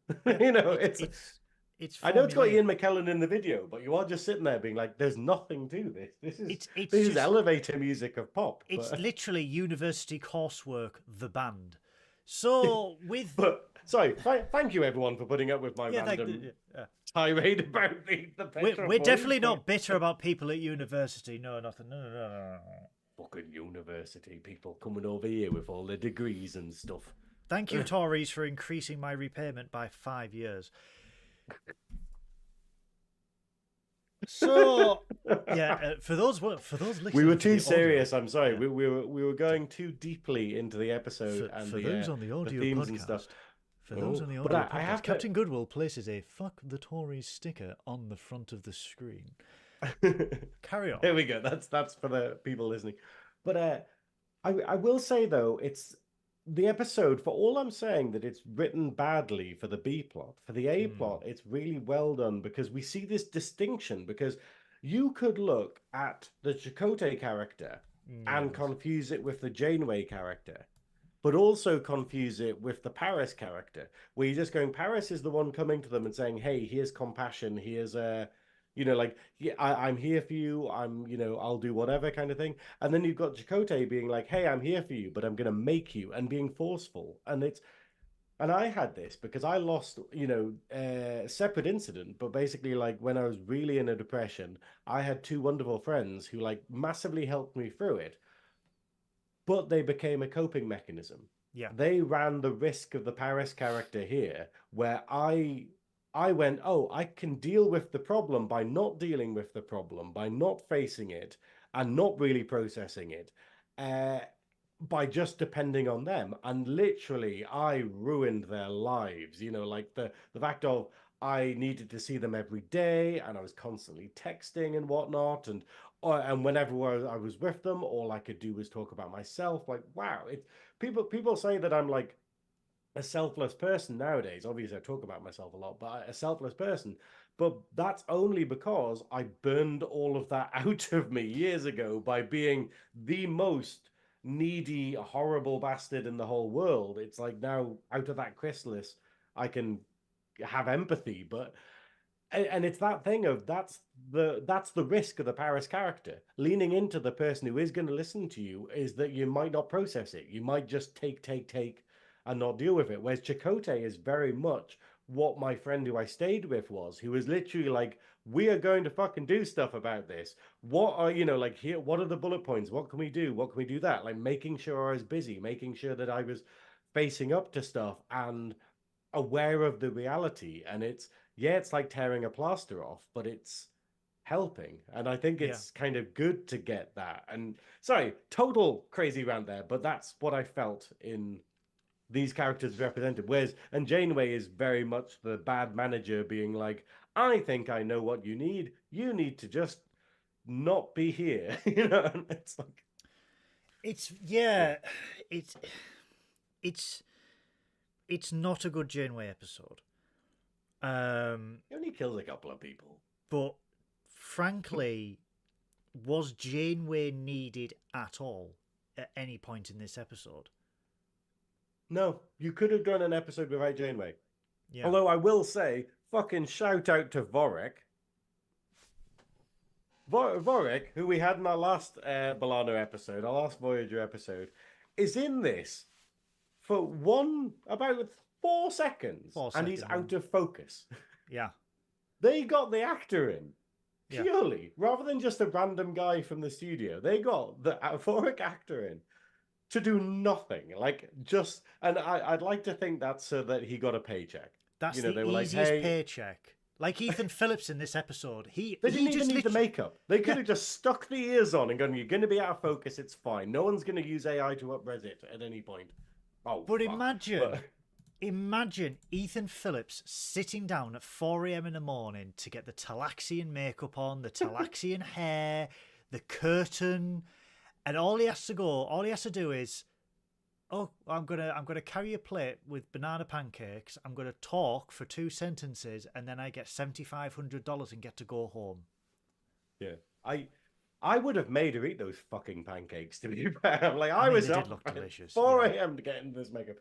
Speaker 3: It's I know it's got Ian McKellen in the video, but you are just sitting there being like, there's nothing to this. This is elevator music of pop.
Speaker 2: It's literally university coursework, the band. So
Speaker 3: sorry, thank you everyone for putting up with my random tirade about the
Speaker 2: We're definitely not bitter about people at university. No, nothing. No.
Speaker 3: Fucking university people coming over here with all their degrees and stuff.
Speaker 2: Thank you, Tories, for increasing my repayment by 5 years. So for those listening,
Speaker 3: we were too serious. I'm sorry, we were going too deeply into the episode and
Speaker 2: for those on the audio
Speaker 3: themes
Speaker 2: podcast,
Speaker 3: and stuff.
Speaker 2: For those on the audio podcast, Captain Goodwill places a "fuck the Tories" sticker on the front of the screen. Carry on.
Speaker 3: There we go. That's for the people listening. But I will say though, it's the episode, for all I'm saying that it's written badly for the B plot, for the A plot, it's really well done because we see this distinction. Because you could look at the Chakotay character and confuse it with the Janeway character, but also confuse it with the Paris character, where you're just going, Paris is the one coming to them and saying, hey, here's compassion, here's I'm here for you, I'll do whatever kind of thing. And then you've got Chakotay being like, hey, I'm here for you, but I'm going to make you, and being forceful. And I had this because I lost, separate incident, but basically like when I was really in a depression, I had two wonderful friends who like massively helped me through it, but they became a coping mechanism.
Speaker 2: Yeah.
Speaker 3: They ran the risk of the Paris character here, where I went, oh, I can deal with the problem by not dealing with the problem, by not facing it and not really processing it, by just depending on them. And literally, I ruined their lives. Like the fact of I needed to see them every day and I was constantly texting and whatnot. And whenever I was with them, all I could do was talk about myself. Like, wow, people say that I'm like a selfless person nowadays. Obviously I talk about myself a lot, but a selfless person, but that's only because I burned all of that out of me years ago by being the most needy, horrible bastard in the whole world. It's like now out of that chrysalis I can have empathy, and it's that thing of that's the risk of the Paris character. Leaning into the person who is going to listen to you is that you might not process it. You might just take and not deal with it. Whereas Chakotay is very much what my friend who I stayed with was, who was literally like, we are going to fucking do stuff about this. What are, here, what are the bullet points? What can we do? What can we do that? Like making sure I was busy, making sure that I was facing up to stuff and aware of the reality. And it's like tearing a plaster off, but it's helping. And I think it's kind of good to get that. And sorry, total crazy rant there, but that's what I felt in these characters represented. And Janeway is very much the bad manager being like, I think I know what you need. You need to just not be here. And it's like,
Speaker 2: it's not a good Janeway episode.
Speaker 3: He only kills a couple of people.
Speaker 2: But frankly, was Janeway needed at all at any point in this episode?
Speaker 3: No, you could have done an episode without Janeway.
Speaker 2: Yeah.
Speaker 3: Although I will say, fucking shout out to Vorik. Vorik, who we had in our last B'Elanna episode, our last Voyager episode, is in this for about 4 seconds, and he's out of focus.
Speaker 2: Yeah.
Speaker 3: They got the actor in, purely, rather than just a random guy from the studio. They got the Vorik actor in to do nothing, and I'd like to think that's so that he got a paycheck.
Speaker 2: That's the easiest paycheck. Like Ethan Phillips in this episode, they
Speaker 3: didn't even need the makeup. They could have just stuck the ears on and gone, "You're going to be out of focus. It's fine. No one's going to use AI to up-res it at any point." Oh,
Speaker 2: but imagine Ethan Phillips sitting down at 4 a.m. in the morning to get the Talaxian makeup on, the Talaxian hair, the curtain, and all he has to do is, oh, I'm gonna carry a plate with banana pancakes. I'm gonna talk for 2 sentences, and then I get $7,500 and get to go home.
Speaker 3: Yeah, I would have made her eat those fucking pancakes, to be fair. Like, I
Speaker 2: mean,
Speaker 3: was
Speaker 2: they
Speaker 3: up
Speaker 2: did look
Speaker 3: at
Speaker 2: delicious.
Speaker 3: 4
Speaker 2: Yeah.
Speaker 3: a.m. to get into this makeup.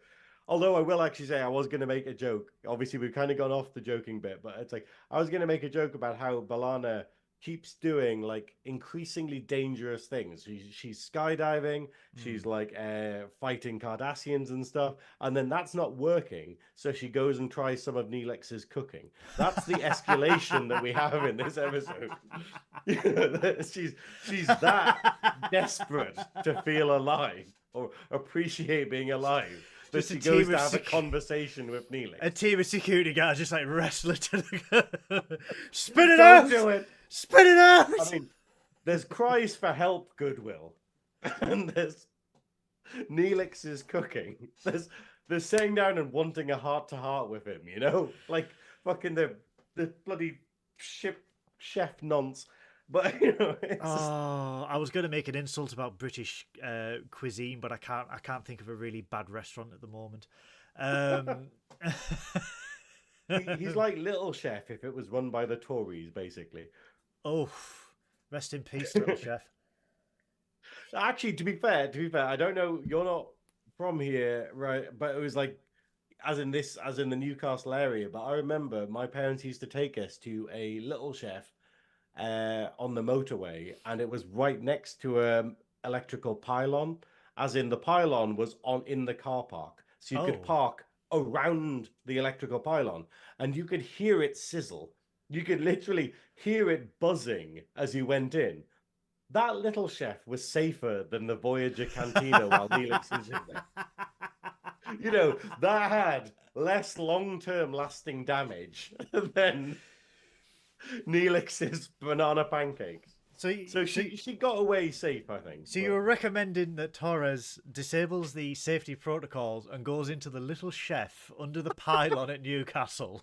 Speaker 3: Although I will actually say I was going to make a joke. Obviously, we've kind of gone off the joking bit, but it's like I was going to make a joke about how B'Elanna keeps doing like increasingly dangerous things. She's skydiving, she's like fighting Cardassians and stuff, and then that's not working. So she goes and tries some of Neelix's cooking. That's the escalation that we have in this episode. she's that desperate to feel alive or appreciate being alive that
Speaker 2: Just
Speaker 3: she goes to have a conversation with Neelix.
Speaker 2: A team of security guards just like wrestling to the spit it
Speaker 3: Don't
Speaker 2: out!
Speaker 3: do it!
Speaker 2: Spit it out!
Speaker 3: I mean, there's cries for help, Goodwill, and there's Neelix's cooking. There's sitting down and wanting a heart-to-heart with him, you know? Like, fucking the bloody ship chef nonce. But, you know, it's
Speaker 2: I was going to make an insult about British cuisine, but I can't think of a really bad restaurant at the moment.
Speaker 3: he's like Little Chef if it was run by the Tories, basically.
Speaker 2: Oh, rest in peace, Little Chef.
Speaker 3: Actually, to be fair, I don't know. You're not from here, right? But it was like, as in the Newcastle area. But I remember my parents used to take us to a Little Chef on the motorway, and it was right next to a electrical pylon. As in, the pylon was in the car park, so you could park around the electrical pylon, and you could hear it sizzle. You could literally hear it buzzing as you went in. That Little Chef was safer than the Voyager cantina while Neelix was in there. You know, that had less long-term lasting damage than Neelix's banana pancakes. So she got away safe, I think.
Speaker 2: So you were recommending that Torres disables the safety protocols and goes into the Little Chef under the pylon at Newcastle.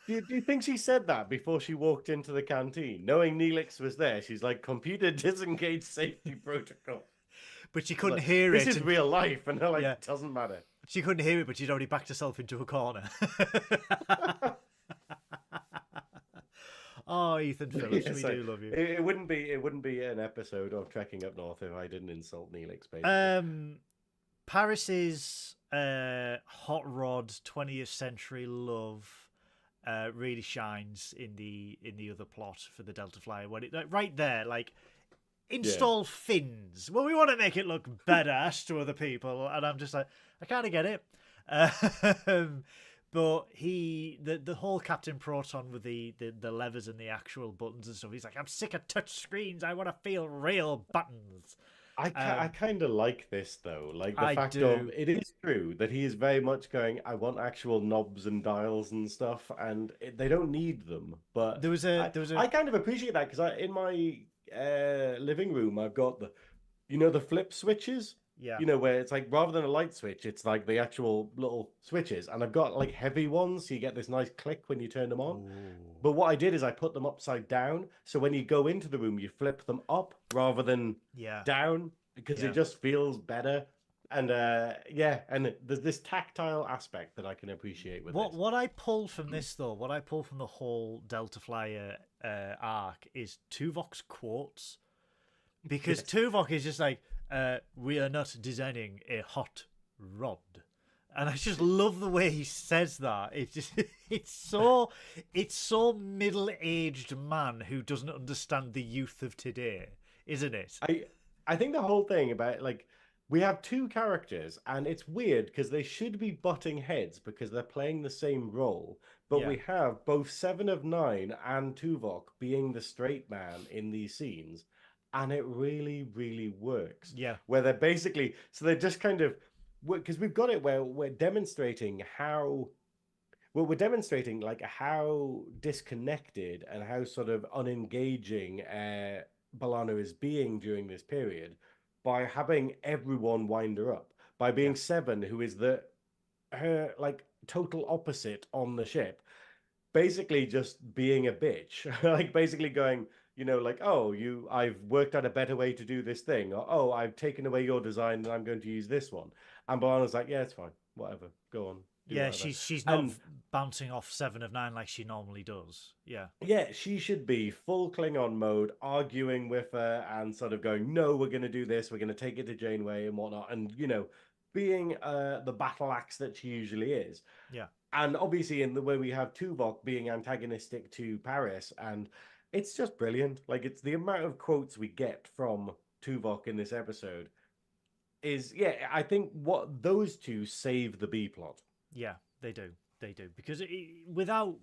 Speaker 3: Do you think she said that before she walked into the canteen? Knowing Neelix was there, she's like, computer disengage safety protocol.
Speaker 2: But she couldn't hear it.
Speaker 3: This is real life. And they're like,
Speaker 2: Yeah.
Speaker 3: It doesn't matter.
Speaker 2: She couldn't hear it, but she'd already backed herself into a corner. Oh, Ethan Phillips, we do love you.
Speaker 3: It wouldn't be an episode of Trekking Up North if I didn't insult Neelix, basically.
Speaker 2: Paris's hot rod 20th century love really shines in the other plot for the Delta Flyer when it right there, like, install fins. Well, we want to make it look badass to other people, and I'm just like, I kind of get it. But the whole Captain Proton with the levers and the actual buttons and stuff, he's like, I'm sick of touch screens. I want to feel real buttons.
Speaker 3: I kind of like this, though. Like, the fact of, it is true that he is very much going, I want actual knobs and dials and stuff, and they don't need them. But I kind of appreciate that, because in my living room, I've got the flip switches.
Speaker 2: Yeah.
Speaker 3: You know, where it's like, rather than a light switch, it's like the actual little switches. And I've got like heavy ones, so you get this nice click when you turn them on.
Speaker 2: Ooh.
Speaker 3: But what I did is I put them upside down. So when you go into the room, you flip them up rather than down, because it just feels better. And and there's this tactile aspect that I can appreciate with this.
Speaker 2: What I pull from this, though, what I pull from the whole Delta Flyer arc is Tuvok's quotes. Because Tuvok is just like, we are not designing a hot rod. And I just love the way he says that. It's just it's so middle-aged man who doesn't understand the youth of today, isn't it?
Speaker 3: I think the whole thing about, like, we have two characters, and it's weird because they should be butting heads because they're playing the same role. But we have both Seven of Nine and Tuvok being the straight man in these scenes. And it really, really works.
Speaker 2: Yeah.
Speaker 3: Where they're basically, so they're just kind of, because we've got it where we're demonstrating we're demonstrating like how disconnected and how sort of unengaging B'Elanna is being during this period by having everyone wind her up. By being Seven, who is her like total opposite on the ship. basically just being a bitch, like basically going, like, oh, I've worked out a better way to do this thing, or oh, I've taken away your design and I'm going to use this one. And Balana's like, yeah, it's fine, whatever, go on, do
Speaker 2: Yeah,
Speaker 3: whatever.
Speaker 2: she's not
Speaker 3: And
Speaker 2: bouncing off 7 of 9 like she normally does. Yeah.
Speaker 3: yeah, she should be full Klingon mode, arguing with her and sort of going, no, we're going to do this, we're going to take it to Janeway and whatnot, and being the battle axe that she usually is.
Speaker 2: Yeah.
Speaker 3: And obviously, in the way we have Tuvok being antagonistic to Paris, and it's just brilliant. Like, it's the amount of quotes we get from Tuvok in this episode is, yeah, I think what those two save the B plot.
Speaker 2: Yeah, they do. They do. Because without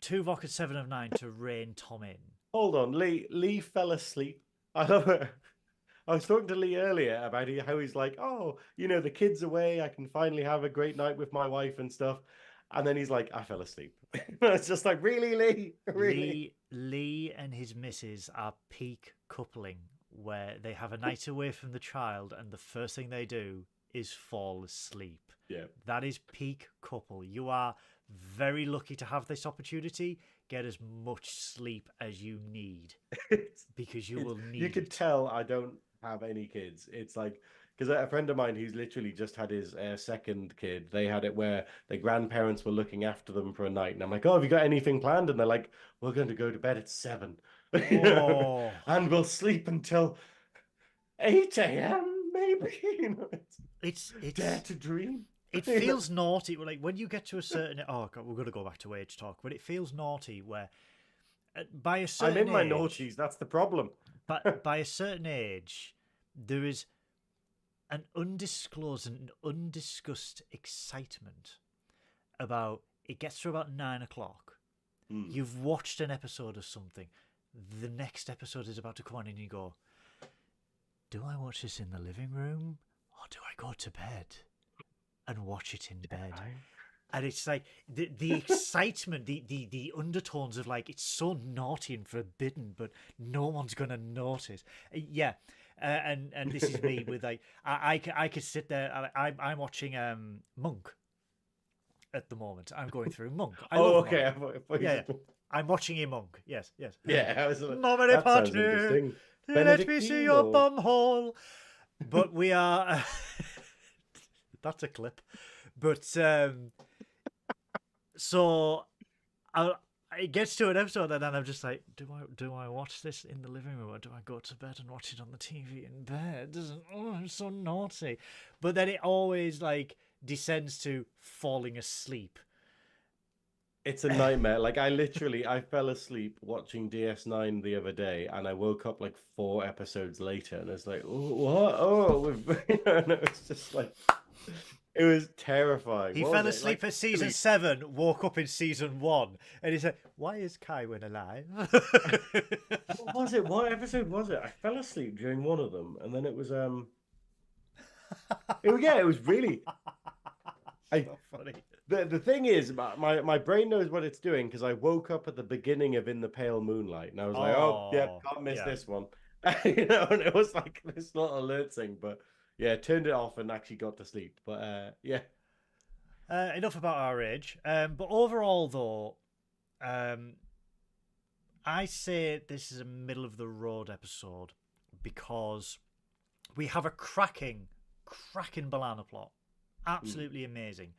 Speaker 2: Tuvok at 7 of 9 to rein Tom in.
Speaker 3: Hold on, Lee fell asleep. I love it. I was talking to Lee earlier about how he's like, oh, the kid's away. I can finally have a great night with my wife and stuff. And then he's like, I fell asleep. It's just like, really, Lee? Really?
Speaker 2: Lee and his missus are peak coupling, where they have a night away from the child and the first thing they do is fall asleep.
Speaker 3: Yeah.
Speaker 2: That is peak couple. You are very lucky to have this opportunity. Get as much sleep as you need because you will need
Speaker 3: You could tell I don't have any kids. It's like, because a friend of mine who's literally just had his second kid, they had it where the grandparents were looking after them for a night, and I'm like, oh, have you got anything planned? And they're like, we're going to go to bed at 7 and we'll sleep until 8 a.m. maybe.
Speaker 2: It's
Speaker 3: dare to dream.
Speaker 2: It feels naughty. Like when you get to a certain oh god, we're going to go back to age talk, but it feels naughty where by a certain
Speaker 3: I'm in my
Speaker 2: age,
Speaker 3: noughties. That's the problem.
Speaker 2: But by a certain age, there is an undisclosed and undiscussed excitement about it gets to about 9 o'clock. You've watched an episode of something. The next episode is about to come on and you go, do I watch this in the living room or do I go to bed and watch it in bed? And it's like the excitement, the undertones of like, it's so naughty and forbidden, but no one's going to notice. Yeah. And this is me with like, I could sit there. I'm watching Monk at the moment. I'm going through Monk. I love Monk. Yeah. I'm watching a Monk. Yes.
Speaker 3: Yeah. I was like,
Speaker 2: Nobody
Speaker 3: that sounds
Speaker 2: partner.
Speaker 3: interesting.
Speaker 2: Let me see your bum hole. But we are. That's a clip. But so it gets to an episode and then I'm just like, do I watch this in the living room or do I go to bed and watch it on the TV in bed? I'm so naughty. But then it always like descends to falling asleep.
Speaker 3: It's a nightmare. Like I fell asleep watching DS9 the other day, and I woke up like 4 episodes later, and it's like, what? Oh, and it was just like, it was terrifying.
Speaker 2: He fell asleep at season 7, woke up in season 1, and he said, "Why is Kywin alive?"
Speaker 3: What was it? What episode was it? I fell asleep during one of them, and then it was it was really.
Speaker 2: So funny.
Speaker 3: The thing is, my brain knows what it's doing because I woke up at the beginning of In the Pale Moonlight, and I was like, oh, yeah, can't miss this one. And it was like this little alert thing, but yeah, turned it off and actually got to sleep. But yeah.
Speaker 2: Enough about our age. But overall, though, I say this is a middle-of-the-road episode because we have a cracking B'Elanna plot. Absolutely amazing.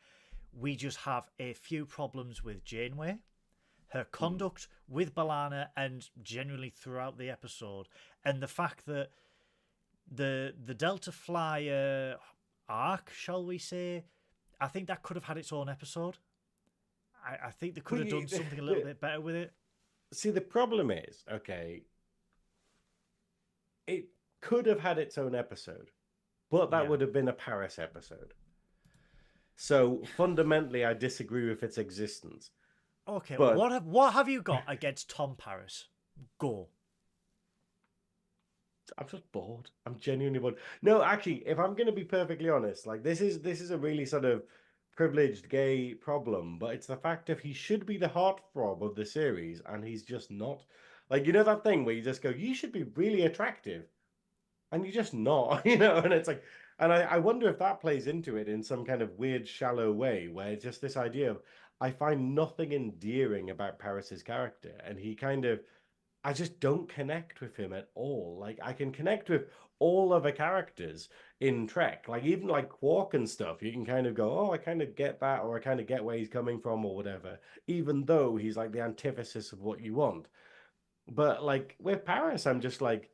Speaker 2: We just have a few problems with Janeway, her conduct with B'Elanna, and generally throughout the episode, and the fact that the Delta Flyer arc, shall we say, I think that could have had its own episode. I think they could have done something a little bit better with it.
Speaker 3: See, the problem is, okay, it could have had its own episode, but that would have been a Paris episode. So fundamentally, I disagree with its existence.
Speaker 2: Okay, but what have you got against Tom Paris? Go.
Speaker 3: I'm just bored. I'm genuinely bored. No, actually, if I'm going to be perfectly honest, like this is a really sort of privileged gay problem, but it's the fact of he should be the heartthrob of the series, and he's just not. Like, you know that thing where you just go, you should be really attractive, and you're just not, and it's like. And I wonder if that plays into it in some kind of weird, shallow way, where it's just this idea of, I find nothing endearing about Paris's character, and he kind of I just don't connect with him at all. Like I can connect with all other characters in Trek, like even like Quark and stuff. You can kind of go, oh, I kind of get that, or I kind of get where he's coming from, or whatever. Even though he's like the antithesis of what you want. But like with Paris, I'm just like,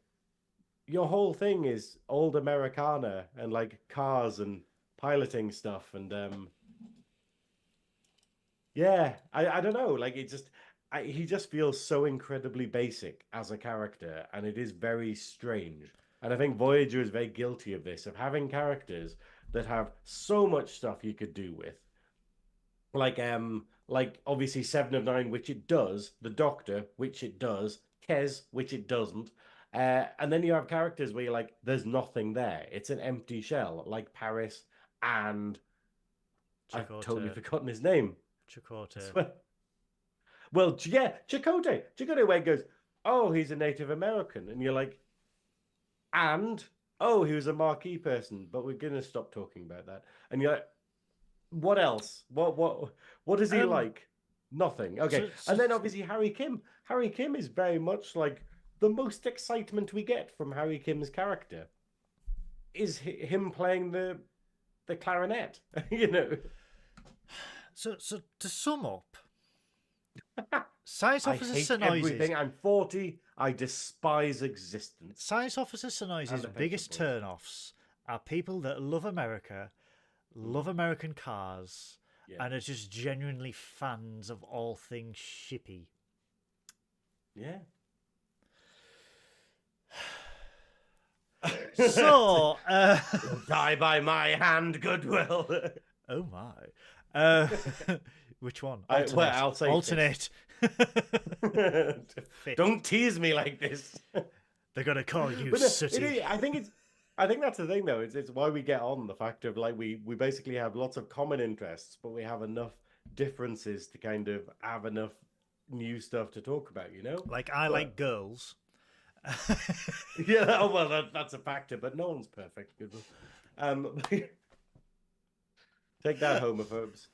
Speaker 3: your whole thing is old Americana and like cars and piloting stuff, and yeah, I don't know. Like it just he just feels so incredibly basic as a character, and it is very strange. And I think Voyager is very guilty of this, of having characters that have so much stuff you could do with. Like obviously Seven of Nine, which it does, the Doctor, which it does, Kes, which it doesn't. And then you have characters where you're like, there's nothing there. It's an empty shell, like Paris and I've totally forgotten his name.
Speaker 2: Chakotay.
Speaker 3: Well, yeah, Chakotay. Chakotay, where it goes, oh, he's a Native American. And you're like, and, oh, he was a marquee person, but we're going to stop talking about that. And you're like, what else? What is he like? Nothing. Okay. And then obviously Harry Kim. Harry Kim is very much like the most excitement we get from Harry Kim's character is him playing the clarinet, you know.
Speaker 2: So to sum up, Science Officer
Speaker 3: I hate
Speaker 2: Synoiz.
Speaker 3: Everything. I'm 40. I despise existence.
Speaker 2: Science Officer Synoiz's biggest turn-offs are people that love America, love American cars, and are just genuinely fans of all things shippy.
Speaker 3: Yeah.
Speaker 2: So,
Speaker 3: die by my hand, Goodwill.
Speaker 2: Oh my. Which one? Alternate.
Speaker 3: I'll say
Speaker 2: alternate.
Speaker 3: Don't tease me like this.
Speaker 2: They're gonna call you sooty.
Speaker 3: I think that's the thing though. It's why we get on the fact of like we basically have lots of common interests, but we have enough differences to kind of have enough new stuff to talk about. You know,
Speaker 2: like I like girls.
Speaker 3: Yeah, oh, well, that's a factor, but no one's perfect. Take that, homophobes.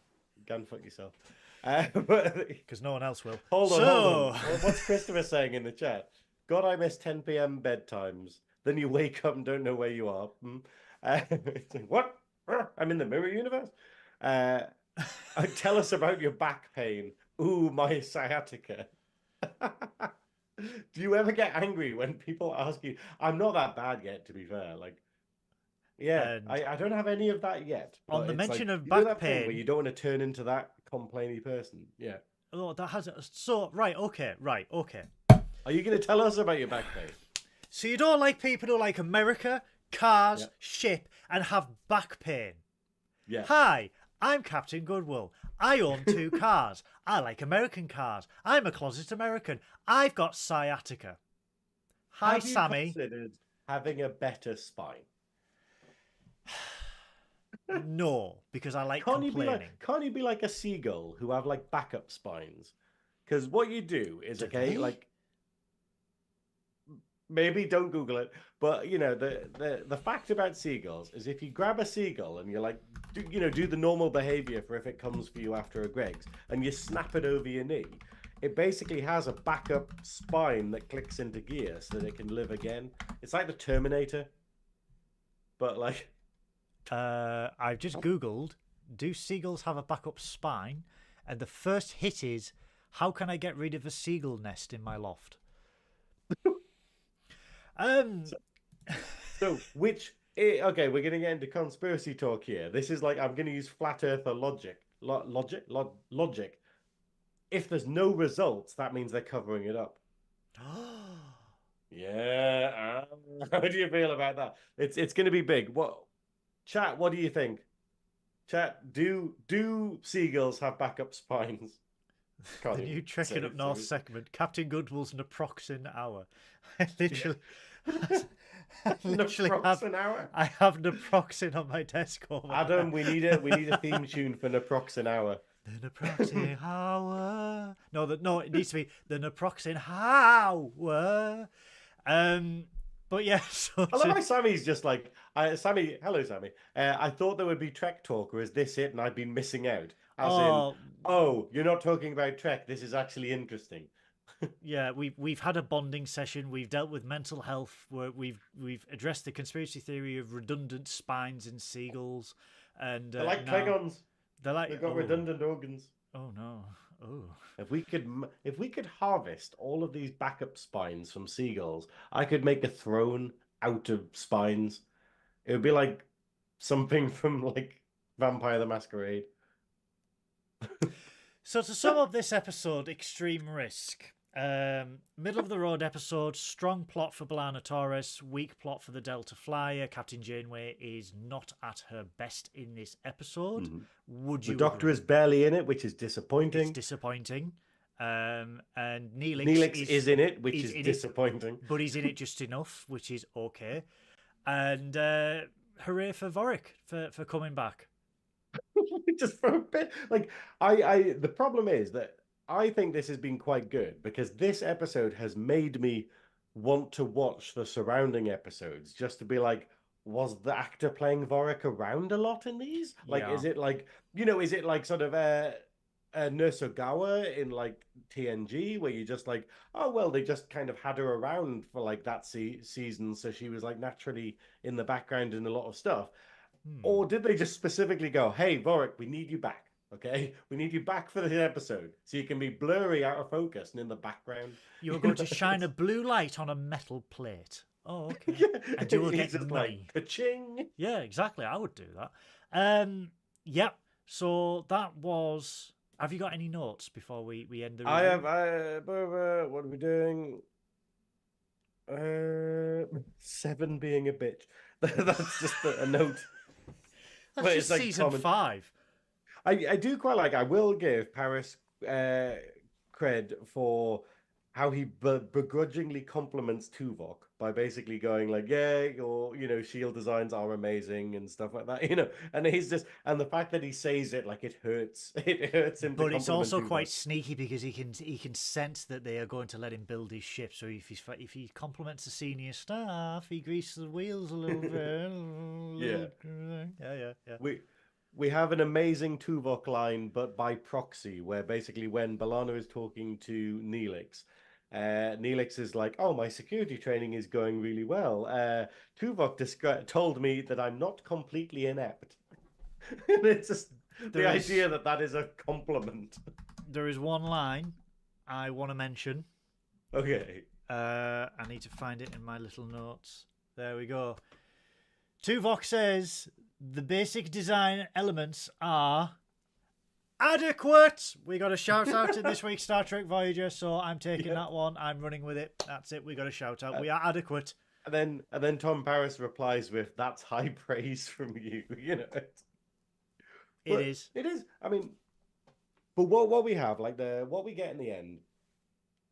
Speaker 3: Go and fuck yourself.
Speaker 2: Because no one else will.
Speaker 3: Hold on. What's Christopher saying in the chat? God, I miss 10 p.m. bedtimes. Then you wake up and don't know where you are. It's like, what? I'm in the mirror universe? Tell us about your back pain. Ooh, my sciatica. Do you ever get angry when people ask you? I'm not that bad yet, to be fair. Like, yeah, I don't have any of that yet.
Speaker 2: On the mention of back pain,
Speaker 3: where you don't want to turn into that complainy person. Yeah.
Speaker 2: Oh, that has so right. Okay.
Speaker 3: Are you going to tell us about your back pain?
Speaker 2: So you don't like people who like America, cars, ship, and have back pain?
Speaker 3: Yeah.
Speaker 2: Hi, I'm Captain Goodwill. I own 2 cars. I like American cars. I'm a closet American. I've got sciatica. Hi,
Speaker 3: have you
Speaker 2: Sammy.
Speaker 3: Considered having a better spine?
Speaker 2: No, because I like complaining.
Speaker 3: Can't you be like a seagull who have like backup spines? Because what you do is like maybe don't Google it, but you know the fact about seagulls is if you grab a seagull and you're like do the normal behavior for if it comes for you after a Greg's and you snap it over your knee, it basically has a backup spine that clicks into gear so that it can live again. It's like the Terminator, but like.
Speaker 2: I've just Googled, do seagulls have a backup spine? And the first hit is, how can I get rid of a seagull nest in my loft?
Speaker 3: So which... Okay, we're going to get into conspiracy talk here. This is like, I'm going to use flat earther logic. Logic. If there's no results, that means they're covering it up. Yeah. How do you feel about that? It's going to be big. Chat, what do you think? Chat, do seagulls have backup spines?
Speaker 2: The new Trekkin Up North segment, Captain Goodwill's Naproxen Hour. I literally have Naproxen on my desk.
Speaker 3: Adam, we need a theme tune for Naproxen Hour.
Speaker 2: The Naproxen Hour. No, it needs to be the Naproxen Hour. But yeah, so
Speaker 3: I love how Sammy's just like, Sammy, hello Sammy. I thought there would be Trek talk, or is this it and I've been missing out? As in, oh, you're not talking about Trek. This is actually interesting.
Speaker 2: Yeah, we've had a bonding session. We've dealt with mental health. We've addressed the conspiracy theory of redundant spines in seagulls, and
Speaker 3: They're like
Speaker 2: now
Speaker 3: Klingons.
Speaker 2: they're like,
Speaker 3: They've got redundant organs.
Speaker 2: Oh no! Oh,
Speaker 3: If we could harvest all of these backup spines from seagulls, I could make a throne out of spines. It would be like something from like Vampire the Masquerade.
Speaker 2: So to sum up this episode, Extreme Risk. Middle of the road episode, strong plot for B'Elanna Torres, weak plot for the Delta Flyer. Captain Janeway is not at her best in this episode. Would you
Speaker 3: The Doctor
Speaker 2: agree?
Speaker 3: is barely in it, which is disappointing.
Speaker 2: It's disappointing. And
Speaker 3: Neelix is in it, which is disappointing.
Speaker 2: But he's in it just enough, which is okay. And hooray for Vorik for coming back.
Speaker 3: Just for a bit. Like the problem is that I think this has been quite good because this episode has made me want to watch the surrounding episodes just to be like, was the actor playing Vorik around a lot in these? Like,
Speaker 2: Yeah.
Speaker 3: is it like, is it like sort of Nurse Ogawa in like TNG where you just like, oh, well, they just kind of had her around for like that season. So she was like naturally in the background in a lot of stuff. Or did they just specifically go, hey, Vorik, we need you back. Okay, we need you back for this episode so you can be blurry, out of focus, and in the background.
Speaker 2: You are going to shine a blue light on a metal plate. Oh, okay.
Speaker 3: Yeah.
Speaker 2: And you will get
Speaker 3: just
Speaker 2: money.
Speaker 3: like, ka-ching.
Speaker 2: Yeah, exactly. I would do that. Yep. So that was. Have you got any notes before we end the review?
Speaker 3: I have. What are we doing? 7 being a bitch. That's just a note.
Speaker 2: That's
Speaker 3: But
Speaker 2: just
Speaker 3: it's like
Speaker 2: season 5.
Speaker 3: I do quite like. I will give Paris cred for how he begrudgingly compliments Tuvok by basically going like, yeah, your shield designs are amazing and stuff like that, and he's just, and the fact that he says it like it hurts him.
Speaker 2: But it's also
Speaker 3: Tuvok.
Speaker 2: quite sneaky because he can sense that they are going to let him build his ship. So if he compliments the senior staff, he greases the wheels a little bit. Yeah.
Speaker 3: We have an amazing Tuvok line, but by proxy, where basically when B'Elanna is talking to Neelix, Neelix is like, oh, my security training is going really well. Tuvok told me that I'm not completely inept. It's just the idea that is a compliment.
Speaker 2: There is one line I want to mention.
Speaker 3: Okay.
Speaker 2: I need to find it in my little notes. There we go. Tuvok says the basic design elements are adequate. We got a shout out in this week's Star Trek Voyager, so I'm taking that one. I'm running with it. That's it. We got a shout out. We are adequate.
Speaker 3: And then Tom Paris replies with, "That's high praise from you."
Speaker 2: It is.
Speaker 3: It is. I mean, but what we have, like what we get in the end,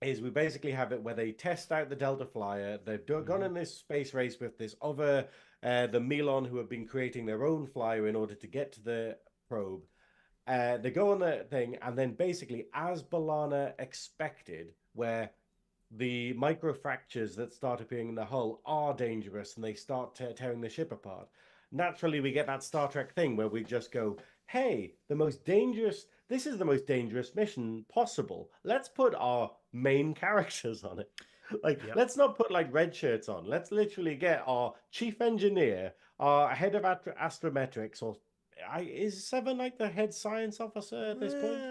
Speaker 3: is we basically have it where they test out the Delta Flyer. They've gone in this space race with this other, the Milon, who have been creating their own flyer in order to get to the probe. They go on the thing, and then basically, as B'Elanna expected, where the microfractures that start appearing in the hull are dangerous and they start tearing the ship apart. Naturally, we get that Star Trek thing where we just go, hey, this is the most dangerous mission possible. Let's put our main characters on it. Let's not put like red shirts on. Let's literally get our chief engineer, our head of astrometrics, or is 7 like the head science officer at this point?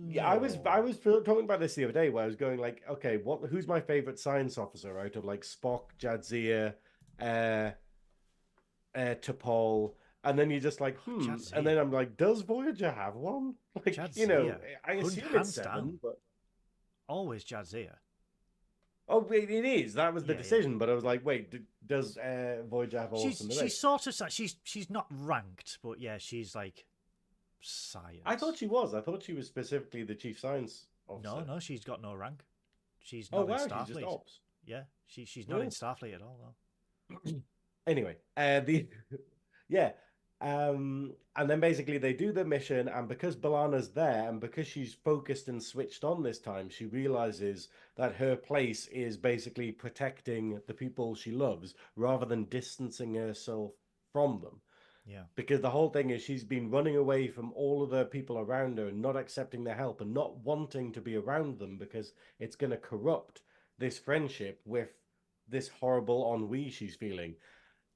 Speaker 3: Yeah, I was talking about this the other day where I was going like, okay, who's my favorite science officer out of like Spock, Jadzia, T'Pol, and then you're just like,
Speaker 2: Jadzia.
Speaker 3: And then I'm like, does Voyager have one? Like,
Speaker 2: Jadzia.
Speaker 3: I assume it's 7, but
Speaker 2: always Jadzia.
Speaker 3: Oh, it is. That was the decision, but I was like, wait, does Voyager have all?
Speaker 2: She's sort of she's not ranked, but yeah, she's like science.
Speaker 3: I thought she was. I thought she was specifically the chief science officer.
Speaker 2: No, she's got no rank. She's not in Starfleet.
Speaker 3: She's just ops.
Speaker 2: Yeah, she's not in Starfleet at all. No.
Speaker 3: Anyway, and then basically they do the mission, and because B'Elanna's there, and because she's focused and switched on this time, she realizes that her place is basically protecting the people she loves rather than distancing herself from them.
Speaker 2: Yeah.
Speaker 3: Because the whole thing is she's been running away from all of the people around her and not accepting their help and not wanting to be around them because it's going to corrupt this friendship with this horrible ennui she's feeling.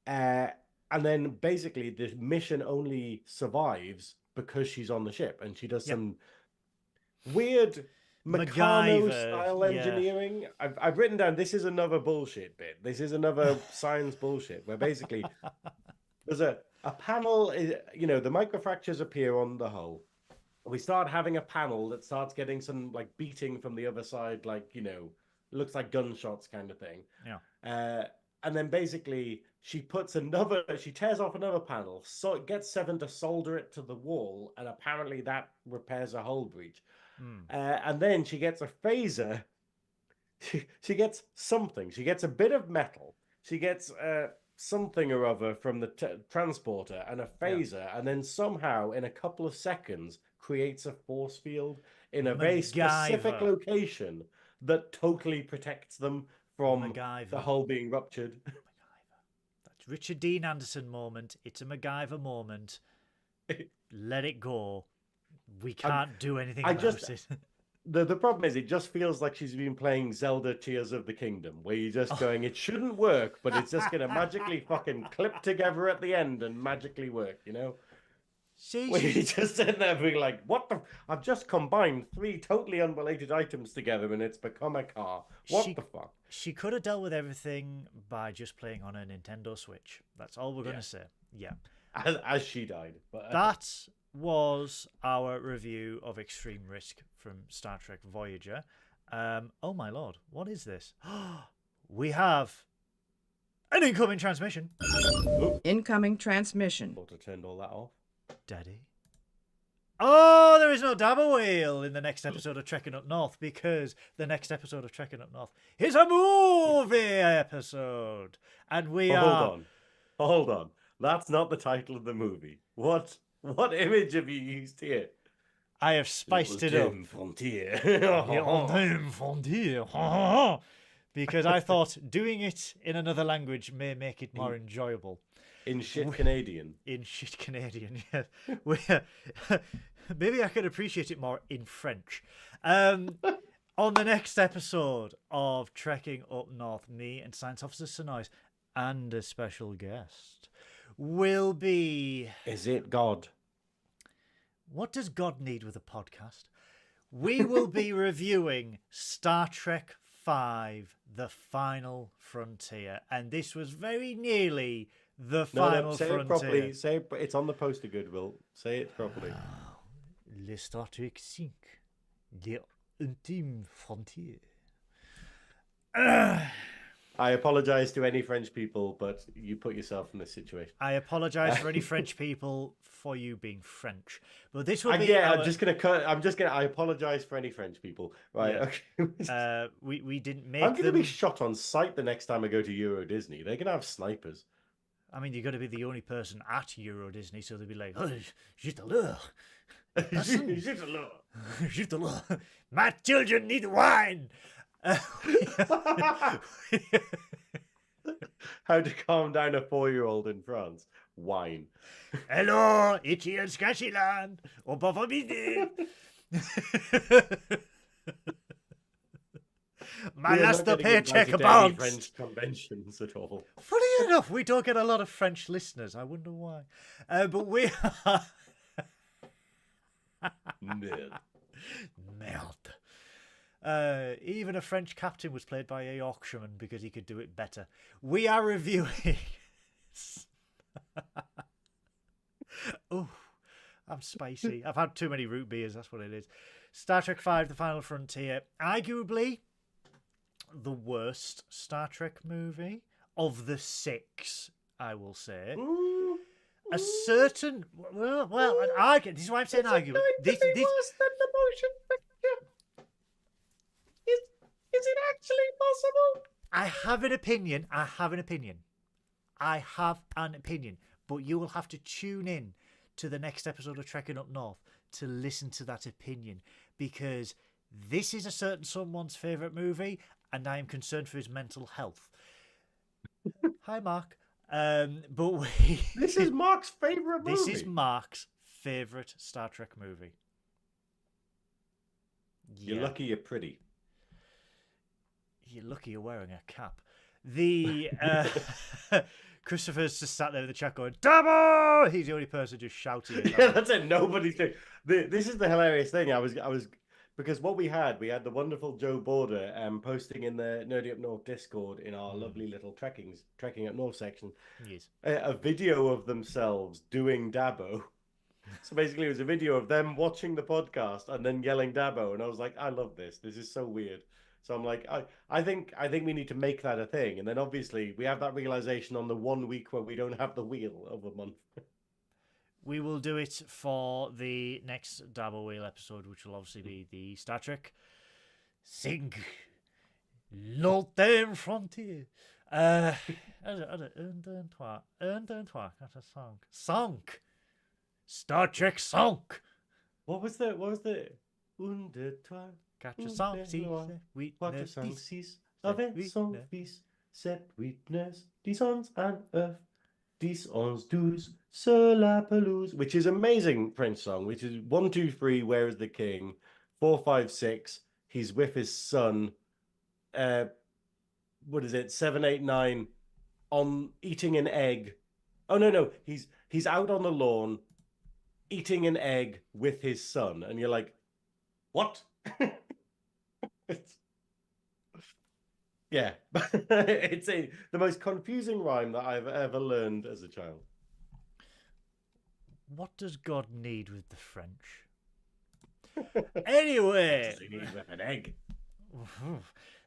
Speaker 3: And then basically the mission only survives because she's on the ship and she does some weird Meccano style engineering. I've written down this is another bullshit bit. This is another science bullshit where basically there's a panel, you know, the microfractures appear on the hull. We start having a panel that starts getting some like beating from the other side, like, you know, looks like gunshots kind of thing.
Speaker 2: Yeah.
Speaker 3: And then basically she tears off another panel, so it gets Seven to solder it to the wall, and apparently that repairs a hull breach. And then she gets a phaser. She gets something. She gets a bit of metal. She gets something or other from the transporter and a phaser, and then somehow in a couple of seconds creates a force field in a very specific location that totally protects them from the hull being ruptured.
Speaker 2: That's Richard Dean Anderson moment. It's a MacGyver moment. Let it go. We can't do anything about it.
Speaker 3: The problem is, it just feels like she's been playing Zelda Tears of the Kingdom, where you're just going, it shouldn't work, but it's just going to magically fucking clip together at the end and magically work, you know? Where you just sit there being like, what the... I've just combined 3 totally unrelated items together and it's become a car. What the fuck?
Speaker 2: She could have dealt with everything by just playing on a Nintendo Switch. That's all we're going to say. Yeah.
Speaker 3: As she died. But,
Speaker 2: that was our review of Extreme Risk from Star Trek Voyager. Oh my lord, what is this? We have an incoming transmission.
Speaker 4: Incoming transmission.
Speaker 3: Thought I turned all that off.
Speaker 2: Daddy. Oh, there is no dabber wheel in the next episode of Trekking Up North, because the next episode of Trekking Up North is a movie episode. And we are...
Speaker 3: Hold on. That's not the title of the movie. What image have you used here?
Speaker 2: I have spiced it up.
Speaker 3: Frontier.
Speaker 2: Frontier. Because I thought doing it in another language may make it more enjoyable.
Speaker 3: In shit Canadian.
Speaker 2: In shit Canadian, yeah. Maybe I could appreciate it more in French. On the next episode of Trekking Up North, me and Science Officer Synoiz and a special guest will be...
Speaker 3: Is it God?
Speaker 2: What does God need with a podcast? We will be reviewing Star Trek V, The Final Frontier. And this was very nearly the Final
Speaker 3: say
Speaker 2: Frontier.
Speaker 3: It properly. Say it, it's on the poster, Goodwill. Say it properly.
Speaker 2: Le Star Trek 5, The Ultime Frontier.
Speaker 3: I apologize to any French people, but you put yourself in this situation.
Speaker 2: I apologize for any French people for you being French. But this will be...
Speaker 3: Yeah, I'm just gonna I apologize for any French people. Right,
Speaker 2: yeah. Okay. We didn't make
Speaker 3: I'm gonna be shot on sight the next time I go to Euro Disney. They're gonna have snipers.
Speaker 2: I mean, you're going to be the only person at Euro Disney, so they'll be like, oh, juste l'heure. Juste l'heure. My children need wine.
Speaker 3: How to calm down a 4-year-old in France. Wine.
Speaker 2: Hello, Itchy and Scratchy Land. On peut vomiter. My last paycheck bounce.
Speaker 3: French conventions at all.
Speaker 2: Funny enough, we don't get a lot of French listeners. I wonder why. But we are...
Speaker 3: Merde.
Speaker 2: Even a French captain was played by a Yorkshireman because he could do it better. We are reviewing... Oh, I'm spicy. I've had too many root beers, that's what it is. Star Trek V, The Final Frontier. Arguably the worst Star Trek movie of the 6, I will say. A certain... Well, this is why I'm saying arguably. This
Speaker 3: worse than the motion picture. Is it actually possible?
Speaker 2: I have an opinion. But you will have to tune in to the next episode of Trekking Up North to listen to that opinion, because this is a certain someone's favourite movie and I am concerned for his mental health. Hi, Mark. But
Speaker 3: This is Mark's favourite movie.
Speaker 2: This is Mark's favourite Star Trek movie.
Speaker 3: You're lucky you're pretty.
Speaker 2: You're lucky you're wearing a cap. Christopher's just sat there in the chat going, Dabbo! He's the only person just shouting it.
Speaker 3: Yeah, that's it. Nobody's doing. This is the hilarious thing. I was because what we had the wonderful Joe Border posting in the Nerdy Up North Discord in our lovely little trekking up north section.
Speaker 2: Yes.
Speaker 3: A video of themselves doing Dabbo. So basically, it was a video of them watching the podcast and then yelling Dabbo, and I was like, I love this. This is so weird. So I'm like, I think we need to make that a thing, and then obviously we have that realization on the 1 week where we don't have the wheel of a month.
Speaker 2: We will do it for the next Dabbo Wheel episode, which will obviously be the Star Trek Sing L'Ultime Frontier. That's a song. Star Trek song.
Speaker 3: What was the un, deux, trois,
Speaker 2: Quatre cent six,
Speaker 3: quatre cent six, avec son fils, sept, huit, neuf, dix, onze, and earth. 10, 11, 12, sur la pelouse, which is amazing French song, which is 1, 2, 3, where is the king? 4, 5, 6, he's with his son. What is it? 7, 8, 9, on eating an egg. Oh no, he's out on the lawn eating an egg with his son, and you're like, what? Yeah, it's the most confusing rhyme that I've ever learned as a child.
Speaker 2: What does God need with the French? Anyway,
Speaker 3: What does he need with an egg?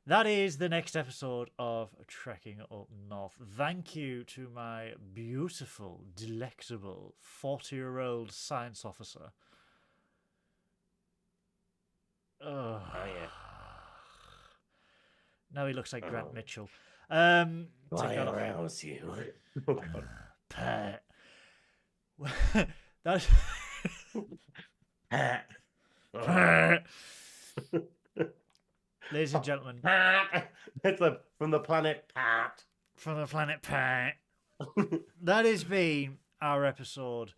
Speaker 2: That is the next episode of Trekking Up North. Thank you to my beautiful, delectable 40-year-old science officer. Oh yeah. Now he looks like Grant Mitchell.
Speaker 3: Why arouse you? Oh, God.
Speaker 2: Pat. That's...
Speaker 3: Pat.
Speaker 2: Pat. Ladies and gentlemen.
Speaker 3: It's from the planet Pat.
Speaker 2: From the planet Pat. That has been our episode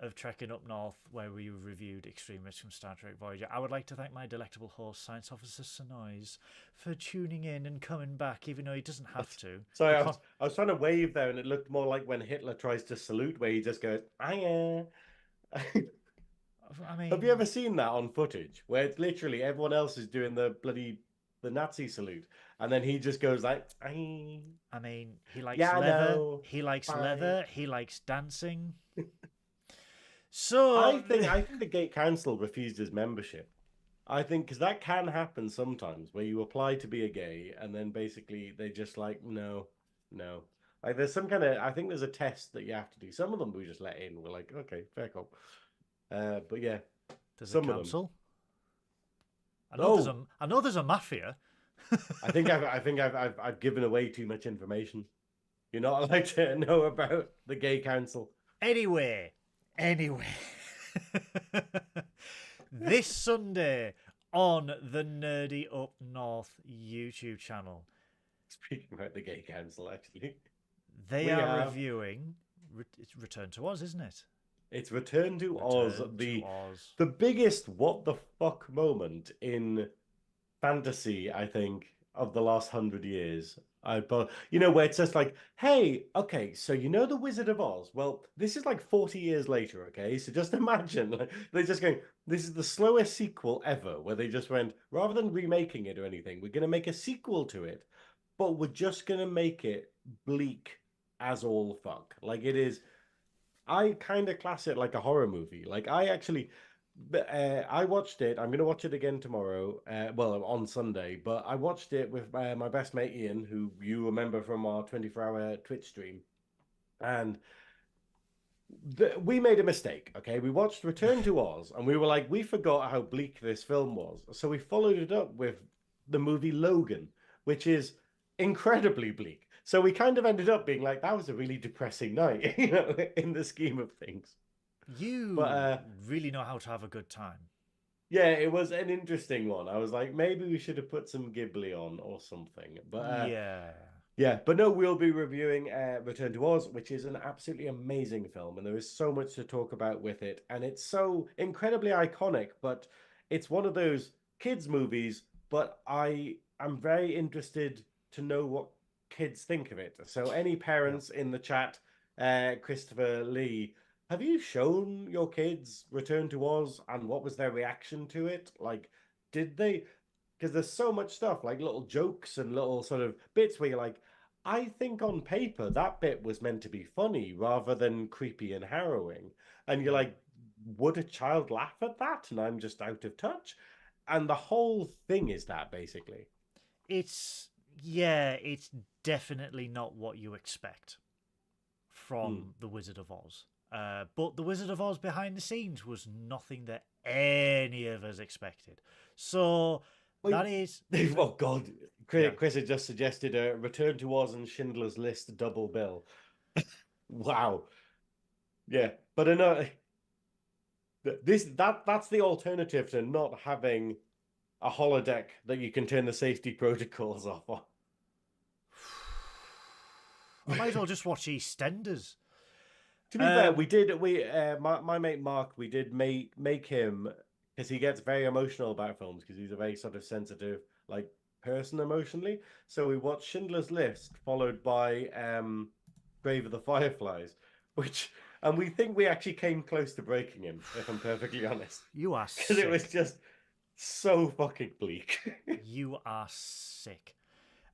Speaker 2: of Trekking Up North, where we reviewed Extreme Risk from Star Trek Voyager. I would like to thank my delectable host, Science Officer Synoiz, for tuning in and coming back, even though he doesn't have to.
Speaker 3: Sorry, I was trying to wave there, and it looked more like when Hitler tries to salute, where he just goes, "Hiya."
Speaker 2: I mean,
Speaker 3: have you ever seen that on footage, where it's literally everyone else is doing the Nazi salute, and then he just goes like, "Aye."
Speaker 2: I mean, he likes leather. He likes
Speaker 3: Bye.
Speaker 2: leather. He likes dancing. So
Speaker 3: I think the Gate Council refused his membership. I think because that can happen sometimes, where you apply to be a gay, and then basically they just like no. Like there's some kind of, I think there's a test that you have to do. Some of them we just let in. We're like, okay, fair call. But yeah,
Speaker 2: there's
Speaker 3: some
Speaker 2: a council. I know there's a mafia.
Speaker 3: I think I've given away too much information. You're not allowed to know about the Gay Council.
Speaker 2: Anyway, this Sunday on the Nerdy Up North YouTube channel.
Speaker 3: Speaking about the Gay Council, actually,
Speaker 2: they are reviewing. It's Return to Oz, isn't it?
Speaker 3: It's Return to Oz, the biggest what the fuck moment in fantasy, I think, of the last 100 years. Where it's just like, hey, okay, so you know the Wizard of Oz? Well, this is like 40 years later, okay? So just imagine, like, they're just going, this is the slowest sequel ever, where they just went, rather than remaking it or anything, we're going to make a sequel to it, but we're just going to make it bleak as all fuck. Like it is, I kind of class it like a horror movie. Like I watched it. I'm going to watch it again tomorrow. On Sunday. But I watched it with my best mate Ian, who you remember from our 24-hour Twitch stream. And we made a mistake, okay? We watched Return to Oz, and we were like, we forgot how bleak this film was. So we followed it up with the movie Logan, which is incredibly bleak. So we kind of ended up being like, that was a really depressing night, in the scheme of things.
Speaker 2: You really know how to have a good time.
Speaker 3: Yeah, it was an interesting one. I was like, maybe we should have put some Ghibli on or something. But
Speaker 2: yeah.
Speaker 3: Yeah, but no, we'll be reviewing Return to Oz, which is an absolutely amazing film, and there is so much to talk about with it, and it's so incredibly iconic, but it's one of those kids' movies, but I am very interested to know what kids think of it. So any
Speaker 2: Yeah.
Speaker 3: parents in the chat, Christopher Lee, have you shown your kids Return to Oz, and what was their reaction to it? Like, did they? Because there's so much stuff like little jokes and little sort of bits where you're like, I think on paper that bit was meant to be funny rather than creepy and harrowing. And you're
Speaker 2: Mm.
Speaker 3: like, would a child laugh at that? And I'm just out of touch. And the whole thing is that basically.
Speaker 2: It's yeah, it's definitely not what you expect
Speaker 3: Hmm.
Speaker 2: from The Wizard of Oz. But The Wizard of Oz behind the scenes was nothing that any of us expected. So
Speaker 3: Wait,
Speaker 2: that is,
Speaker 3: oh God,
Speaker 2: yeah.
Speaker 3: Chris had just suggested a Return to Oz and Schindler's List double bill. Wow. Yeah, but another that's the alternative to not having a holodeck that you can turn the safety protocols off on.
Speaker 2: I might as well just watch EastEnders.
Speaker 3: To be fair,
Speaker 2: Um,
Speaker 3: my mate Mark, we did make him because he gets very emotional about films because he's a very sort of sensitive like person emotionally. So we watched Schindler's List followed by Grave of the Fireflies, which and we think we actually came close to breaking him, if I'm perfectly honest,
Speaker 2: you are
Speaker 3: because it was
Speaker 2: sick.
Speaker 3: just so fucking bleak.
Speaker 2: You are sick.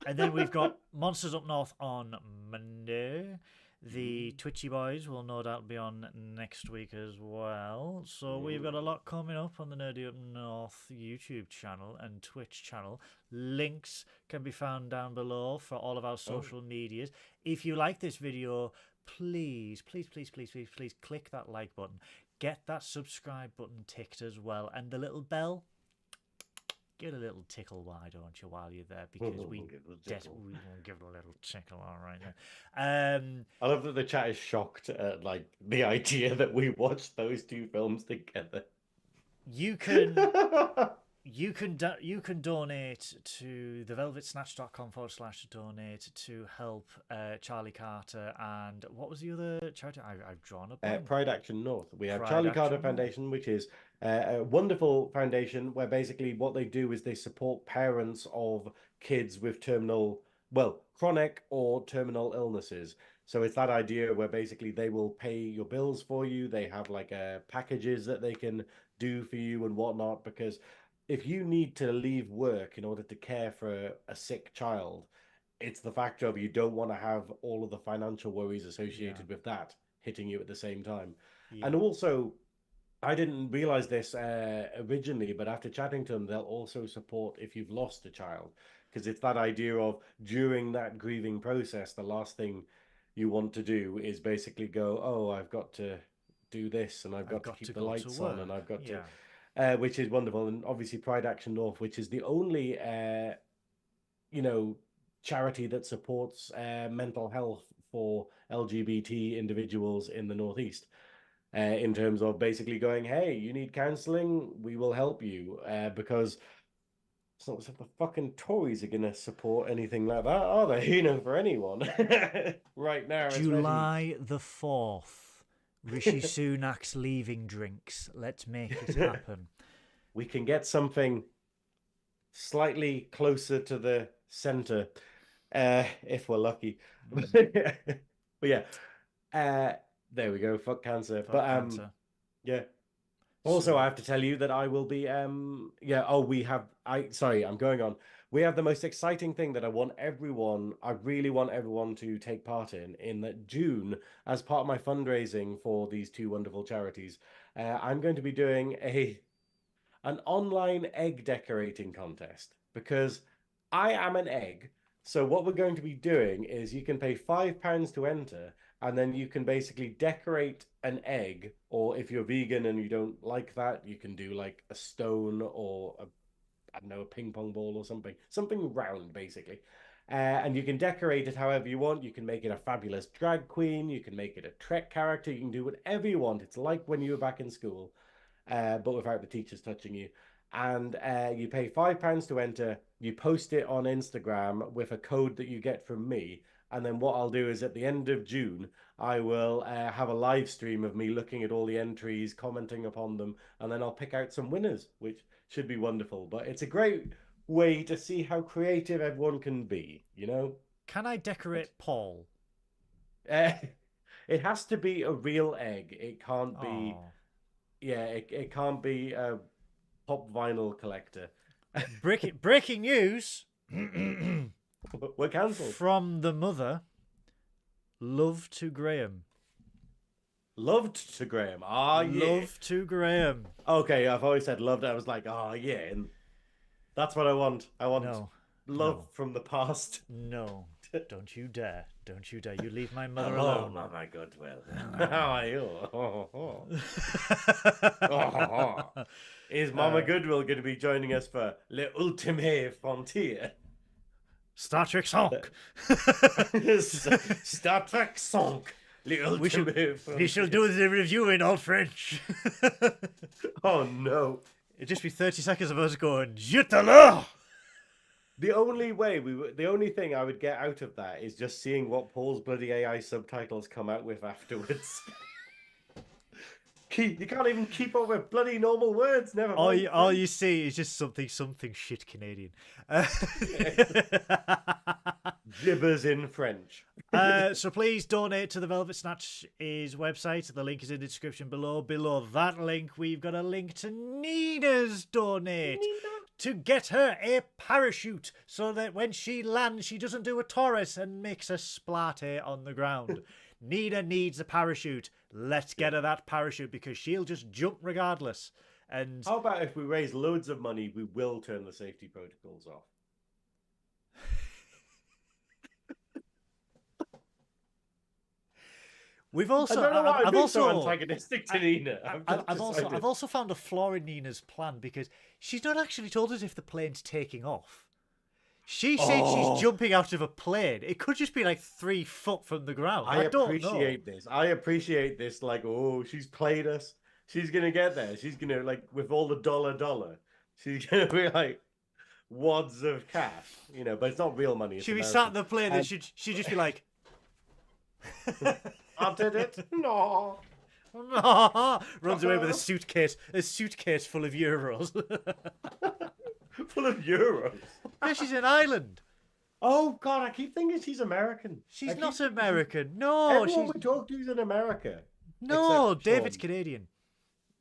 Speaker 2: And then we've got Monsters Up North on Monday. The Twitchy Boys will no doubt be on next week as well. So we've got a lot coming up on the Nerdy Up North YouTube channel and Twitch channel. Links can be found down below for all of our social medias. If you like this video, please, please, please, please, please, please click that like button. Get that subscribe button ticked as well. And the little bell, get a little tickle, why don't you, while you're there, because we
Speaker 3: Give it a tickle.
Speaker 2: we will give it a little tickle, all right then.
Speaker 3: I love that the chat is shocked at like the idea that we watched those two films together.
Speaker 2: You can you can donate to thevelvetsnatch.com/donate to help Charlie Carter, and what was the other charity? I've drawn a blank.
Speaker 3: Pride Action North. We have
Speaker 2: Pride
Speaker 3: Charlie
Speaker 2: Action
Speaker 3: Carter
Speaker 2: North.
Speaker 3: Foundation, which is a wonderful foundation where basically what they do is they support parents of kids with chronic or terminal illnesses. So it's that idea where basically they will pay your bills for you. They have like packages that they can do for you and whatnot. Because if you need to leave work in order to care for a sick child, it's the factor of you don't want to have all of the financial worries
Speaker 2: Yeah,
Speaker 3: associated with that hitting you at the same time.
Speaker 2: yeah.
Speaker 3: And also, I didn't realize this originally, but after chatting to them, they'll also support if you've lost a child, because it's that idea of during that grieving process, the last thing you want to do is basically go, oh, I've got to do this and I've
Speaker 2: I've
Speaker 3: got to
Speaker 2: got to
Speaker 3: keep the
Speaker 2: go to
Speaker 3: lights on and
Speaker 2: work.
Speaker 3: I've got to,
Speaker 2: Yeah,
Speaker 3: which is wonderful. And obviously, Pride Action North, which is the only, you know, charity that supports mental health for LGBT individuals in the Northeast in terms of basically going, hey, you need counseling, we will help you. Because it's not as if the fucking Tories are going to support anything like that, are they? You know, for anyone right now, especially.
Speaker 2: July the 4th. Rishi Sunak's leaving drinks. Let's make it happen.
Speaker 3: We can get something slightly closer to the center if we're lucky. But yeah, there we go. Fuck cancer.
Speaker 2: Fuck
Speaker 3: But
Speaker 2: cancer.
Speaker 3: yeah. Also, I
Speaker 2: So
Speaker 3: have to tell you that I will be yeah, oh we have sorry, I'm going on. We have the most exciting thing that I really want everyone to take part in that June, as part of my fundraising for these two wonderful charities. I'm going to be doing an online egg decorating contest because I am an egg. So what we're going to be doing is you can pay £5 to enter, and then you can basically decorate an egg, or if you're vegan and you don't like that, you can do like a stone or I don't know, a ping pong ball or something round basically. And you can decorate it however you want. You can make it a fabulous drag queen. You can make it a Trek character. You can do whatever you want. It's like when you were back in school, but without the teachers touching you. and you pay £5 to enter. You post it on Instagram with a code that you get from me, and then what I'll do is at the end of June, I will have a live stream of me looking at all the entries, commenting upon them, and then I'll pick out some winners, which should be wonderful. But it's a great way to see how creative everyone can be, you know?
Speaker 2: Can I decorate Paul?
Speaker 3: It has to be a real egg. It can't be,
Speaker 2: Aw.
Speaker 3: yeah, it can't be a pop vinyl collector.
Speaker 2: Breaking news
Speaker 3: We're cancelled.
Speaker 2: from the mother. Love to Graham.
Speaker 3: Loved to Graham. Ah, yeah.
Speaker 2: Love to Graham.
Speaker 3: Okay, I've always said loved. I was like, oh, yeah. And that's what I want. I want
Speaker 2: No.
Speaker 3: love
Speaker 2: No.
Speaker 3: from the past.
Speaker 2: No. Don't you dare. Don't you dare. You leave my mother
Speaker 3: Hello,
Speaker 2: alone.
Speaker 3: Mama Goodwill. How are you? Oh. Is Mama Goodwill going to be joining us for Le Ultime Frontier?
Speaker 2: Star Trek song.
Speaker 3: Star Trek song. Le Ultime Frontier.
Speaker 2: We shall do the review in all French.
Speaker 3: Oh no.
Speaker 2: It'd just be 30 seconds of us going, Je t'adore!
Speaker 3: The only thing I would get out of that is just seeing what Paul's bloody AI subtitles come out with afterwards. You can't even keep up with bloody normal words. Never mind.
Speaker 2: All you see is just something shit Canadian.
Speaker 3: Gibbers in French.
Speaker 2: So please donate to the Velvet Snatch's website. The link is in the description below. Below that link, we've got a link to Nina's donate. To get her a parachute so that when she lands, she doesn't do a Taurus and makes a splatter on the ground. Nina needs a parachute. Let's get her that parachute because she'll just jump regardless. And
Speaker 3: How about if we raise loads of money, we will turn the safety protocols off?
Speaker 2: we've also,
Speaker 3: I don't know why
Speaker 2: I've
Speaker 3: I'm being
Speaker 2: also,
Speaker 3: so antagonistic to Nina.
Speaker 2: I've also found a flaw in Nina's plan because she's not actually told us if the plane's taking off. She said she's jumping out of a plane. It could just be like 3 foot from the ground. I don't
Speaker 3: appreciate
Speaker 2: know.
Speaker 3: this. I appreciate this. Like, oh, she's played us. She's gonna get there. She's gonna like with all the dollar. She's gonna be like wads of cash, you know. But it's not real money.
Speaker 2: She'd be sat in the plane and she'd just be like,
Speaker 3: I did it. No.
Speaker 2: runs away with a suitcase full of euros.
Speaker 3: Full of euros.
Speaker 2: Yeah, she's in Ireland.
Speaker 3: Oh God, I keep thinking she's American.
Speaker 2: She's not American. No,
Speaker 3: Everyone
Speaker 2: she's
Speaker 3: we talk to is in America.
Speaker 2: no.
Speaker 3: Except
Speaker 2: David's
Speaker 3: Sean.
Speaker 2: Canadian.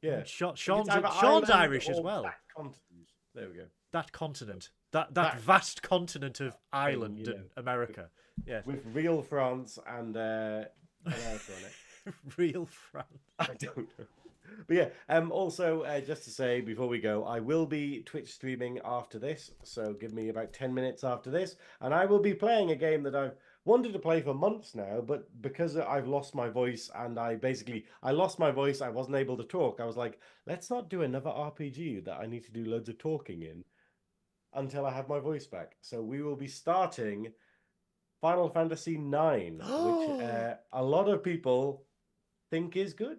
Speaker 3: Yeah.
Speaker 2: Sean's
Speaker 3: It's either Ireland
Speaker 2: Irish as
Speaker 3: or
Speaker 2: well.
Speaker 3: that continent. There we go.
Speaker 2: That continent, that vast continent of Ireland
Speaker 3: you know.
Speaker 2: and America. Yes,
Speaker 3: With real France and America on it.
Speaker 2: real France.
Speaker 3: I don't know. But yeah, also, just to say before we go, I will be Twitch streaming after this, so give me about 10 minutes after this, and I will be playing a game that I've wanted to play for months now, but because I've lost my voice, and I lost my voice, I wasn't able to talk, I was like, let's not do another RPG that I need to do loads of talking in until I have my voice back. So we will be starting Final Fantasy IX, which a lot of people think is good.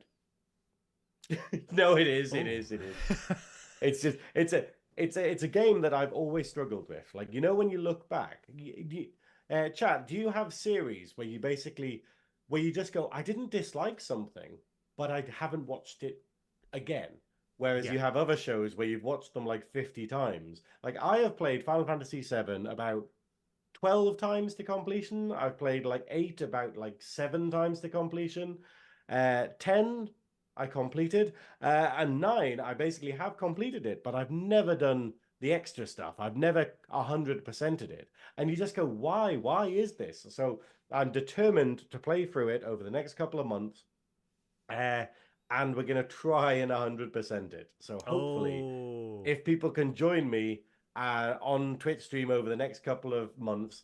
Speaker 3: No, it is. It's just it's a game that I've always struggled with. Like, you know, when you look back, chat, do you have series where you just go, I didn't dislike something, but I haven't watched it again? Whereas you have other shows where you've watched them like 50 times. Like, I have played Final Fantasy VII about 12 times to completion. I've played like 8 about like 7 times to completion. 10 I completed, and 9 I basically have completed it, but I've never done the extra stuff. I've never 100%ed it, and you just go, why is this? So I'm determined to play through it over the next couple of months, and we're gonna try and 100% it. So hopefully, if people can join me on Twitch stream over the next couple of months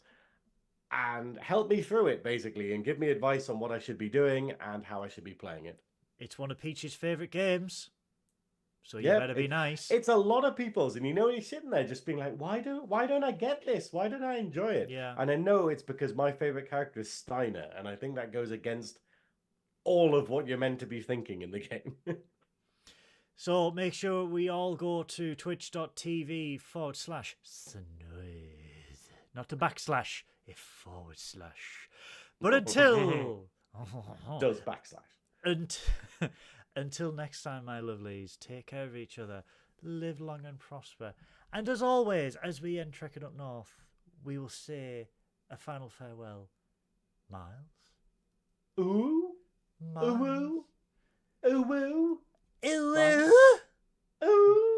Speaker 3: and help me through it, basically, and give me advice on what I should be doing and how I should be playing it.
Speaker 2: It's one of Peach's favourite games, so you better be nice.
Speaker 3: It's a lot of people's, and you know, you're sitting there just being like, why don't I get this? Why don't I enjoy it?
Speaker 2: Yeah.
Speaker 3: And I know it's because my favourite character is Steiner, and I think that goes against all of what you're meant to be thinking in the game.
Speaker 2: So make sure we all go to twitch.tv/Synoiz. Not a backslash, a /. But until...
Speaker 3: Does backslash.
Speaker 2: Until next time, my lovelies, take care of each other, live long and prosper. And as always, as we end Trekking Up North, we will say a final farewell. Miles?
Speaker 3: Ooh?
Speaker 2: Miles?
Speaker 3: Ooh? Ooh?
Speaker 2: Ooh!
Speaker 3: Ooh?